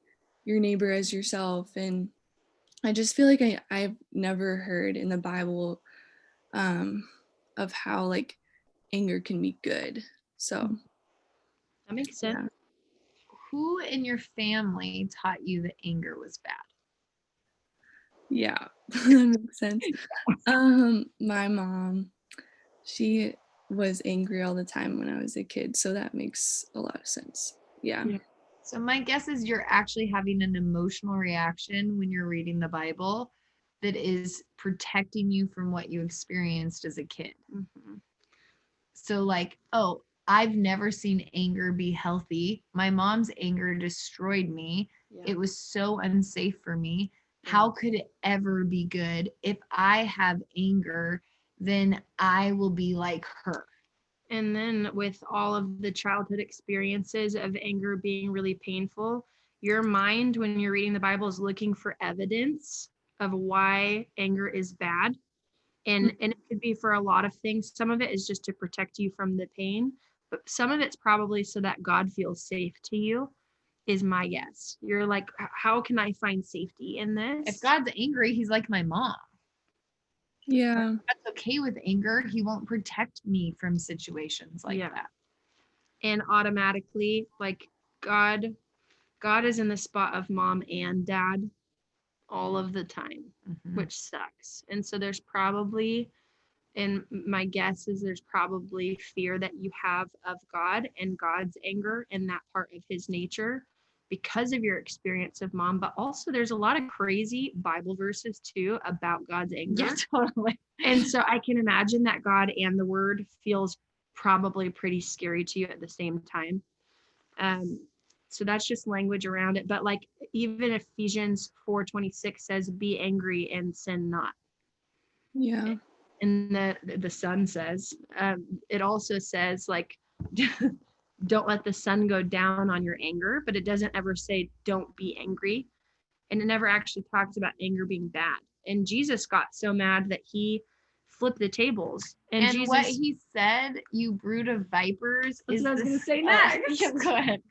your neighbor as yourself. And I just feel like I've never heard in the Bible of how like anger can be good. So That makes sense. yeah. Who in your family taught you that anger was bad? Yeah, that makes sense. My mom, she was angry all the time when I was a kid, so that makes a lot of sense. Yeah. So my guess is you're actually having an emotional reaction when you're reading the Bible that is protecting you from what you experienced as a kid. Mhm. so like, oh, I've never seen anger be healthy. My mom's anger destroyed me. Yeah. It was so unsafe for me. How could it ever be good? If I have anger, then I will be like her. And then with all of the childhood experiences of anger being really painful, your mind, when you're reading the Bible, is looking for evidence of why anger is bad. And it could be for a lot of things. Some of it is just to protect you from the pain, but some of it's probably so that God feels safe to you, is my guess. You're like, how can I find safety in this? If God's angry, he's like my mom. Yeah. God's okay with anger. He won't protect me from situations like Yeah. that. And automatically, like God is in the spot of mom and dad all of the time, which sucks. And so there's probably, and my guess is there's probably fear that you have of God and God's anger and that part of his nature because of your experience of mom. But also there's a lot of crazy Bible verses too about God's anger. Yeah, totally. And so I can imagine that God and the word feels probably pretty scary to you at the same time. So that's just language around it. But like even Ephesians 4:26 says, be angry and sin not. Yeah. And the sun says, it also says like, don't let the sun go down on your anger, but it doesn't ever say don't be angry. And it never actually talks about anger being bad. And Jesus got so mad that he flipped the tables. And Jesus, what he said, you brood of vipers, That's is what I was the gonna say s- next. yeah, go ahead.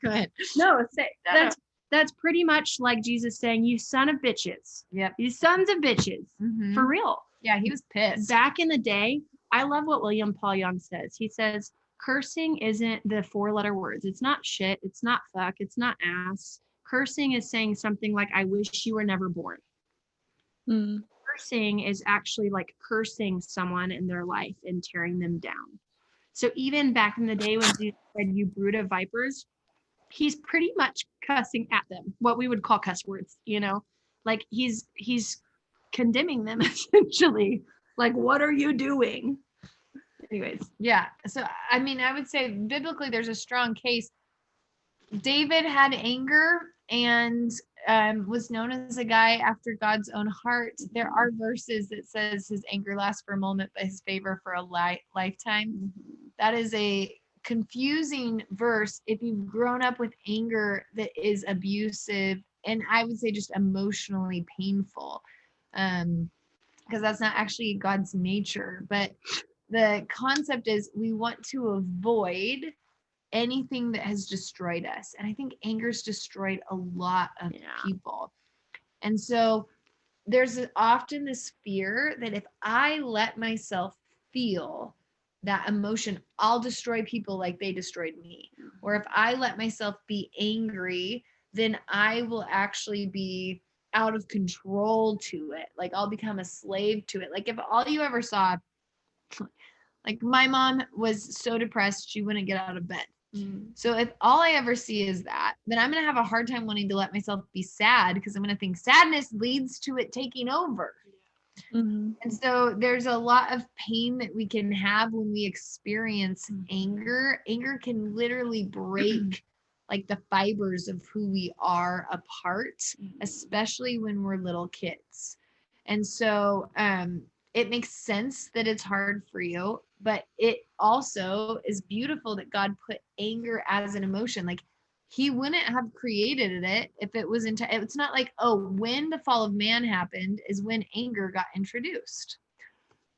no, No, that's pretty much like Jesus saying, you son of bitches, Yep. you sons of bitches, Mhm. for real. Yeah, he was pissed. Back in the day, I love what William Paul Young says. He says, cursing isn't the 4-letter words. It's not shit. It's not fuck. It's not ass. Cursing is saying something like, I wish you were never born. Mm. Cursing is actually like cursing someone in their life and tearing them down. So even back in the day when Jesus said, you brood of vipers, he's pretty much cussing at them, what we would call cuss words, like he's condemning them essentially. Like, what are you doing? Anyways. Yeah. So, I mean, I would say biblically, there's a strong case. David had anger and was known as a guy after God's own heart. There are verses that says his anger lasts for a moment, but his favor for a lifetime. That is a confusing verse if you've grown up with anger that is abusive and I would say just emotionally painful. Because that's not actually God's nature. But the concept is we want to avoid anything that has destroyed us. And I think anger's destroyed a lot of people. And so there's often this fear that if I let myself feel that emotion, I'll destroy people like they destroyed me. Or if I let myself be angry, then I will actually be out of control to it. Like I'll become a slave to it. Like if all you ever saw, like my mom was so depressed, she wouldn't get out of bed. So if all I ever see is that, then I'm going to have a hard time wanting to let myself be sad because I'm going to think sadness leads to it taking over. Mm-hmm. And so there's a lot of pain that we can have when we experience anger. Anger can literally break like the fibers of who we are apart, especially when we're little kids. And so it makes sense that it's hard for you, but it also is beautiful that God put anger as an emotion. Like he wouldn't have created it if it was it's not like, oh, when the fall of man happened is when anger got introduced.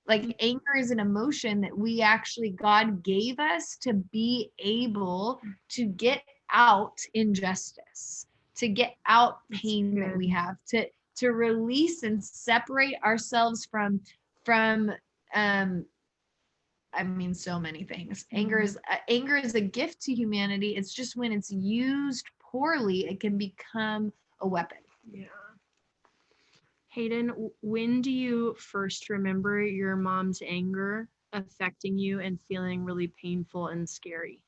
Like anger is an emotion that we actually, God gave us to be able to get out injustice, to get out pain that we have, to release and separate ourselves from I mean, so many things. Anger is a gift to humanity. It's just when it's used poorly, it can become a weapon. Yeah. Hayden, when do you first remember your mom's anger affecting you and feeling really painful and scary?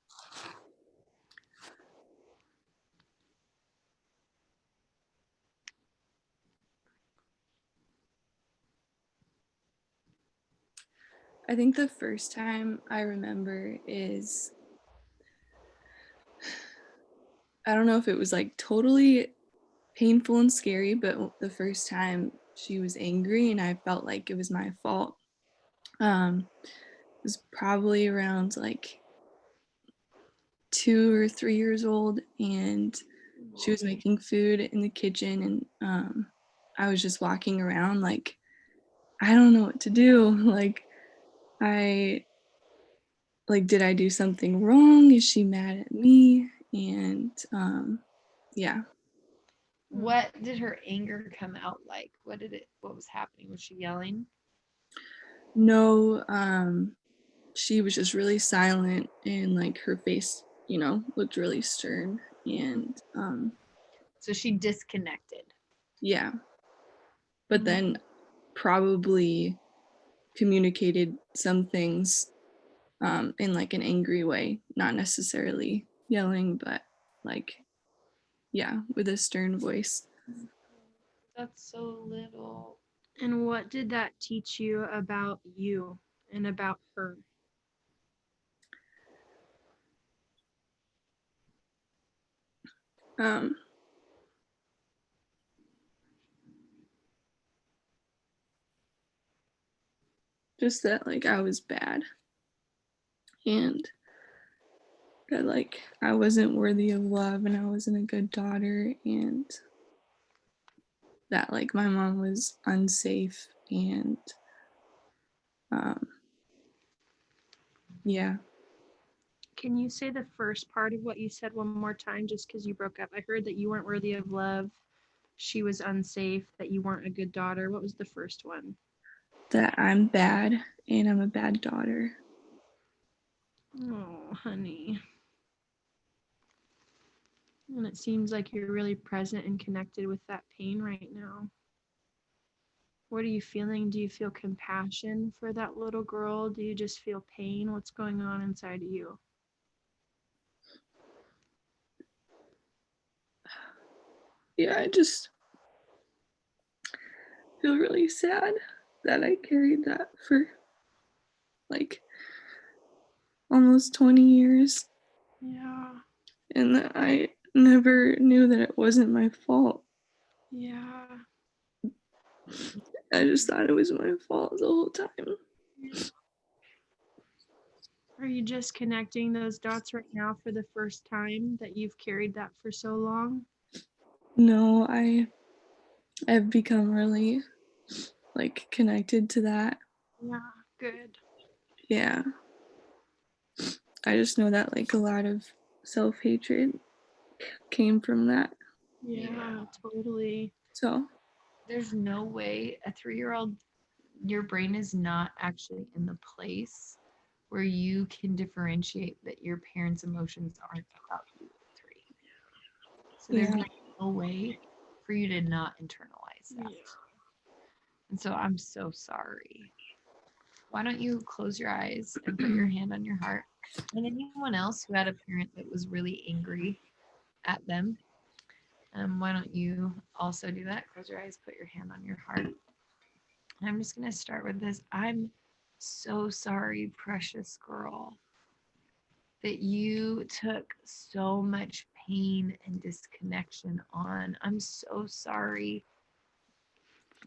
I think the first time I remember is, I don't know if it was like totally painful and scary, but the first time she was angry and I felt like it was my fault. It was probably around like 2 or 3 years old, and she was making food in the kitchen, and I was just walking around like, I don't know what to do. I did I do something wrong? Is she mad at me? And yeah. What did her anger come out like? What was happening? Was she yelling? No, she was just really silent, and like her face, looked really stern, and So she disconnected. yeah. But then probably communicated some things in like an angry way, not necessarily yelling, but like, yeah, with a stern voice. That's so little. And what did that teach you about you and about her? Um, just that like I was bad, and that like I wasn't worthy of love, and I wasn't a good daughter, and that like my mom was unsafe, and yeah. Can you say the first part of what you said one more time, just because you broke up? I heard that you weren't worthy of love, she was unsafe, that you weren't a good daughter. What was the first one? That I'm bad and I'm a bad daughter. Oh, honey. And it seems like you're really present and connected with that pain right now. What are you feeling? Do you feel compassion for that little girl? Do you just feel pain? What's going on inside of you? Yeah, I just feel really sad that I carried that for like almost 20 years, Yeah, and that I never knew that it wasn't my fault. yeah. I just thought it was my fault the whole time. Are you just connecting those dots right now for the first time that you've carried that for so long? No, I've become really like connected to that. Yeah, good. Yeah. I just know that like a lot of self-hatred came from that. Yeah, totally. So, There's no way a 3-year-old, your brain is not actually in the place where you can differentiate that your parents' emotions aren't about you at 3. So there's yeah. no way for you to not internalize that. And so I'm so sorry. Why don't you close your eyes and put your hand on your heart? And anyone else who had a parent that was really angry at them, why don't you also do that? Close your eyes, put your hand on your heart. And I'm just going to start with this. I'm so sorry, precious girl, that you took so much pain and disconnection on. I'm so sorry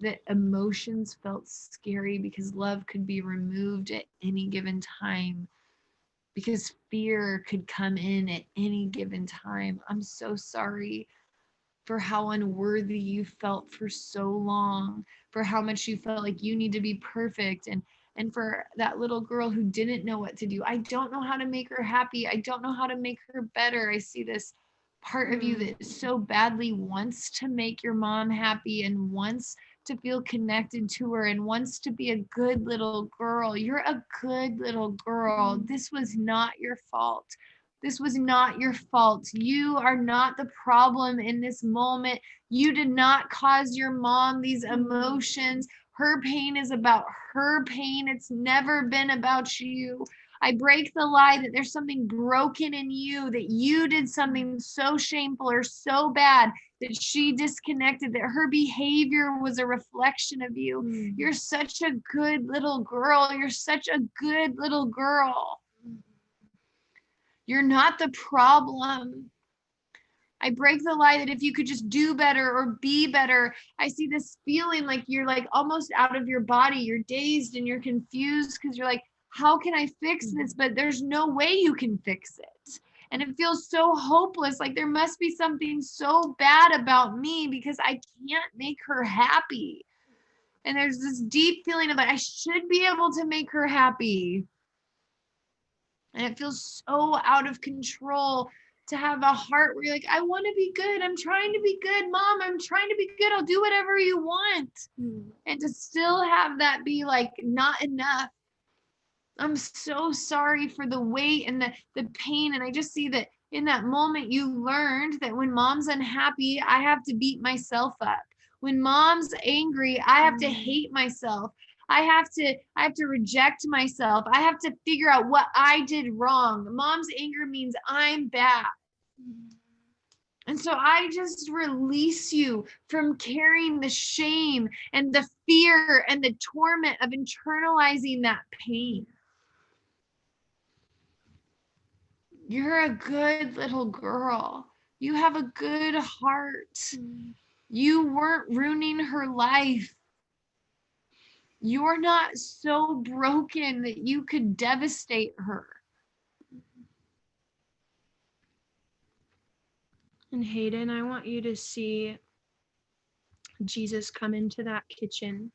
that emotions felt scary because love could be removed at any given time, because fear could come in at any given time. I'm so sorry for how unworthy you felt for so long, for how much you felt like you need to be perfect, and for that little girl who didn't know what to do. I don't know how to make her happy. I don't know how to make her better. I see this part of you that so badly wants to make your mom happy and wants to feel connected to her and wants to be a good little girl. You're a good little girl. This was not your fault. This was not your fault. You are not the problem in this moment. You did not cause your mom these emotions. Her pain is about her pain. It's never been about you. I break the lie that there's something broken in you, that you did something so shameful or so bad that she disconnected, that her behavior was a reflection of you. You're such a good little girl. You're such a good little girl. You're not the problem. I break the lie that if you could just do better or be better. I see this feeling like you're like almost out of your body. You're dazed and you're confused because you're like, how can I fix this? But there's no way you can fix it. And it feels so hopeless. Like there must be something so bad about me because I can't make her happy. And there's this deep feeling of like, I should be able to make her happy. And it feels so out of control to have a heart where you're like, I want to be good. I'm trying to be good, Mom. I'm trying to be good. I'll do whatever you want. And to still have that be like not enough. I'm so sorry for the weight and the pain. And I just see that in that moment you learned that when Mom's unhappy, I have to beat myself up. When Mom's angry, I have to hate myself. I have to reject myself. I have to figure out what I did wrong. Mom's anger means I'm bad. And so I just release you from carrying the shame and the fear and the torment of internalizing that pain. You're a good little girl. You have a good heart. You weren't ruining her life. You're not so broken that you could devastate her. And Hayden, I want you to see Jesus come into that kitchen.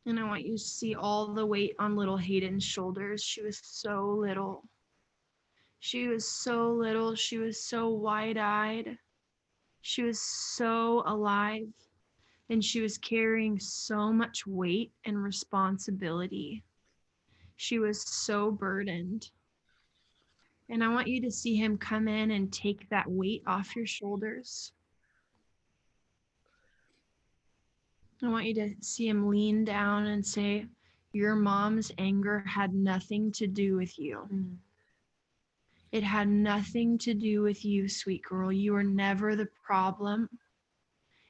And I want you to see all the weight on little Hayden's shoulders. She was so little. She was so little. She was so wide-eyed. She was so alive. And she was carrying so much weight and responsibility. She was so burdened. And I want you to see him come in and take that weight off your shoulders. I want you to see him lean down and say, your mom's anger had nothing to do with you. It had nothing to do with you, sweet girl. You were never the problem.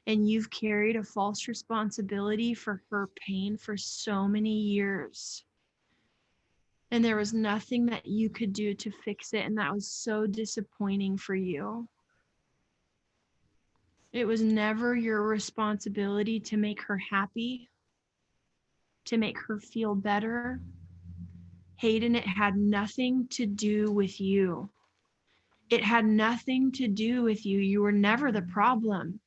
And you've carried a false responsibility for her pain for so many years. And there was nothing that you could do to fix it. And that was so disappointing for you. It was never your responsibility to make her happy, to make her feel better. Hayden, it had nothing to do with you. It had nothing to do with you. You were never the problem.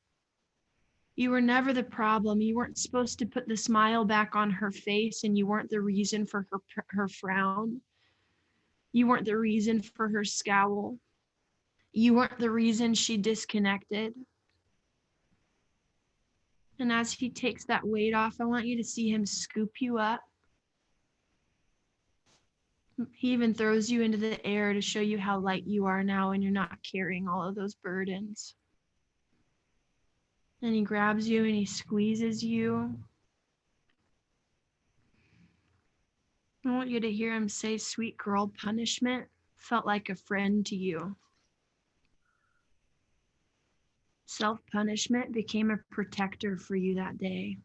You were never the problem. You weren't supposed to put the smile back on her face, and you weren't the reason for her frown. You weren't the reason for her scowl. You weren't the reason she disconnected. And as he takes that weight off, I want you to see him scoop you up. He even throws you into the air to show you how light you are now and you're not carrying all of those burdens. And he grabs you and he squeezes you. I want you to hear him say, sweet girl, punishment felt like a friend to you. Self-punishment became a protector for you that day.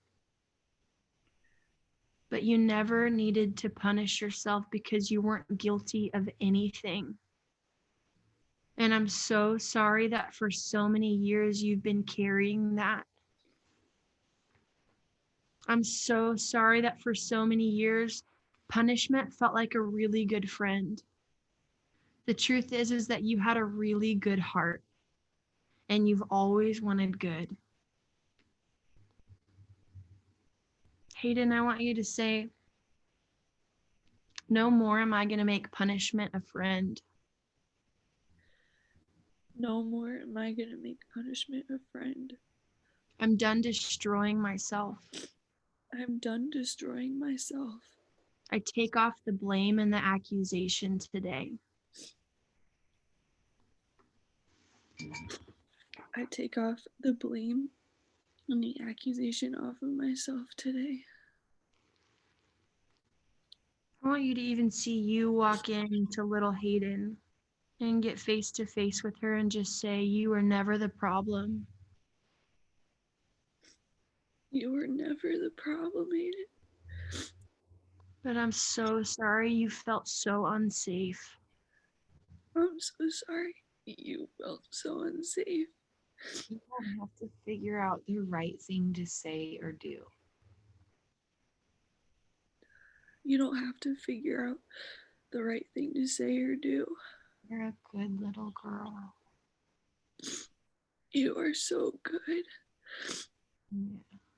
But you never needed to punish yourself because you weren't guilty of anything. And I'm so sorry that for so many years you've been carrying that. I'm so sorry that for so many years punishment felt like a really good friend. The truth is that you had a really good heart and you've always wanted good. Hayden, I want you to say, no more am I going to make punishment a friend. No more am I going to make punishment a friend. I'm done destroying myself. I'm done destroying myself. I take off the blame and the accusation today. I take off the blame and the accusation off of myself today. I want you to even see you walk into little Hayden and get face to face with her and just say, you were never the problem. You were never the problem, Aiden. But I'm so sorry you felt so unsafe. I'm so sorry. You felt so unsafe. You don't have to figure out the right thing to say or do. You don't have to figure out the right thing to say or do. You're a good little girl. You are so good. Yeah.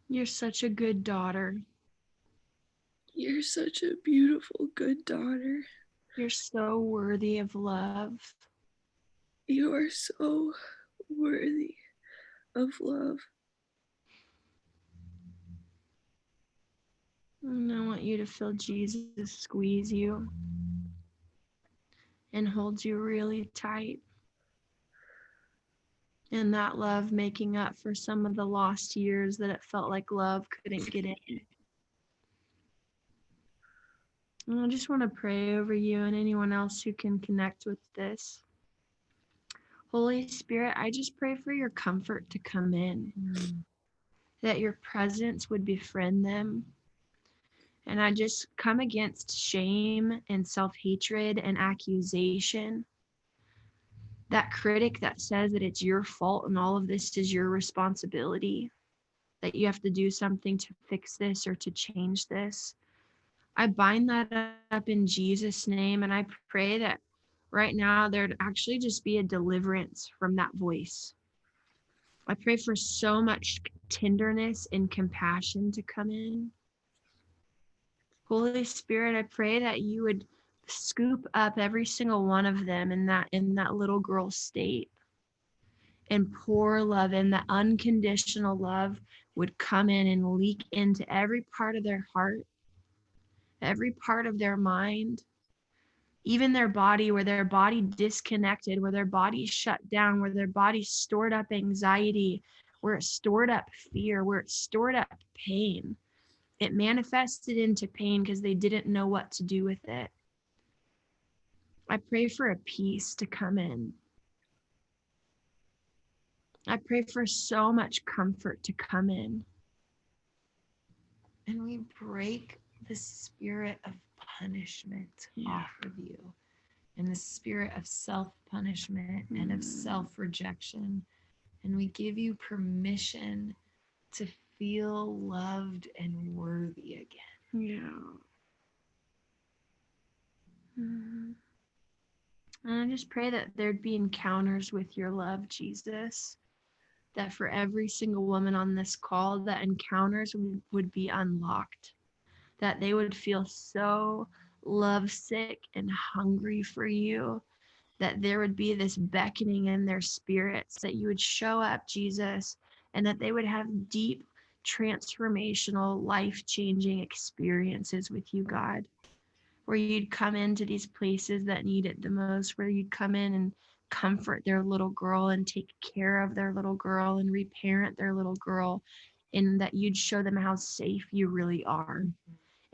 You're such a good daughter. You're such a beautiful, good daughter. You're so worthy of love. You are so worthy of love. And I want you to feel Jesus squeeze you and hold you really tight. And that love making up for some of the lost years that it felt like love couldn't get in. And I just want to pray over you and anyone else who can connect with this. Holy Spirit, I just pray for your comfort to come in, that your presence would befriend them. And I just come against shame and self-hatred and accusation. That critic that says that it's your fault and all of this is your responsibility, that you have to do something to fix this or to change this. I bind that up in Jesus' name, and I pray that right now there'd actually just be a deliverance from that voice. I pray for so much tenderness and compassion to come in. Holy Spirit, I pray that you would scoop up every single one of them in that little girl state and pour love in. That unconditional love would come in and leak into every part of their heart, every part of their mind, even their body, where their body disconnected, where their body shut down, where their body stored up anxiety, where it stored up fear, where it stored up pain. It manifested into pain because they didn't know what to do with it. I pray for a peace to come in. I pray for so much comfort to come in. And we break the spirit of punishment off of you, and the spirit of self-punishment and of self-rejection. And we give you permission to feel loved and worthy again. Yeah. And I just pray that there'd be encounters with your love, Jesus. That for every single woman on this call, that encounters would be unlocked. That they would feel so lovesick and hungry for you. That there would be this beckoning in their spirits. That you would show up, Jesus. And that they would have deep, transformational, life-changing experiences with you, God. Where you'd come into these places that need it the most, where you'd come in and comfort their little girl and take care of their little girl and reparent their little girl, and that you'd show them how safe you really are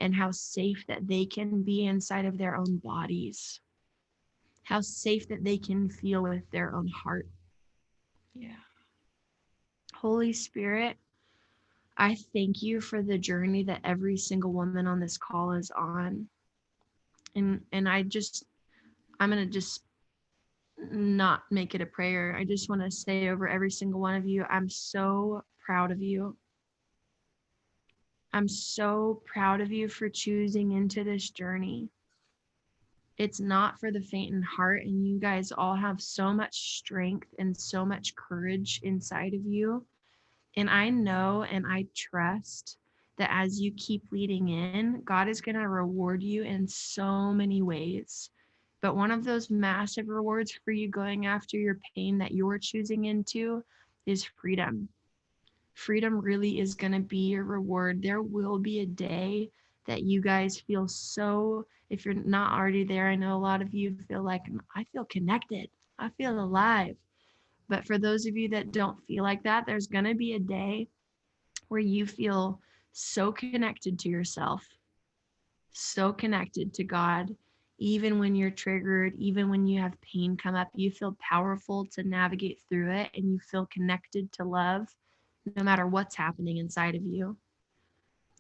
and how safe that they can be inside of their own bodies, how safe that they can feel with their own heart. Yeah. Holy Spirit, I thank you for the journey that every single woman on this call is on. And I'm going to just not make it a prayer. I just want to say over every single one of you, I'm so proud of you. I'm so proud of you for choosing into this journey. It's not for the faint in heart, and you guys all have so much strength and so much courage inside of you. And I know and I trust that as you keep leading in, God is going to reward you in so many ways. But one of those massive rewards for you going after your pain that you're choosing into is freedom. Freedom really is going to be your reward. There will be a day that you guys feel so, if you're not already there, I know a lot of you feel like, I feel connected. I feel alive. But for those of you that don't feel like that, there's going to be a day where you feel so connected to yourself, so connected to God, even when you're triggered, even when you have pain come up, you feel powerful to navigate through it, and you feel connected to love no matter what's happening inside of you.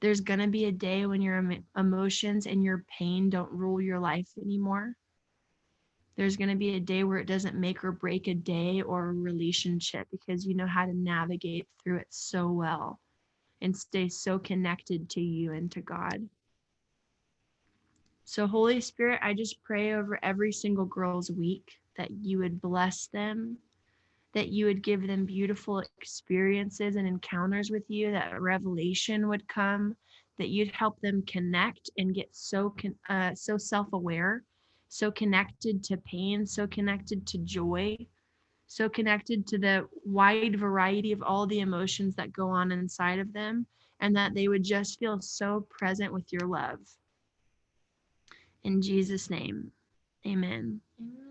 There's going to be a day when your emotions and your pain don't rule your life anymore. There's going to be a day where it doesn't make or break a day or a relationship, because you know how to navigate through it so well and stay so connected to you and to God. So Holy Spirit, I just pray over every single girl's week that you would bless them, that you would give them beautiful experiences and encounters with you, that revelation would come, that you'd help them connect and get so self-aware, so connected to pain, so connected to joy, so connected to the wide variety of all the emotions that go on inside of them, and that they would just feel so present with your love. In Jesus' name, amen. Amen.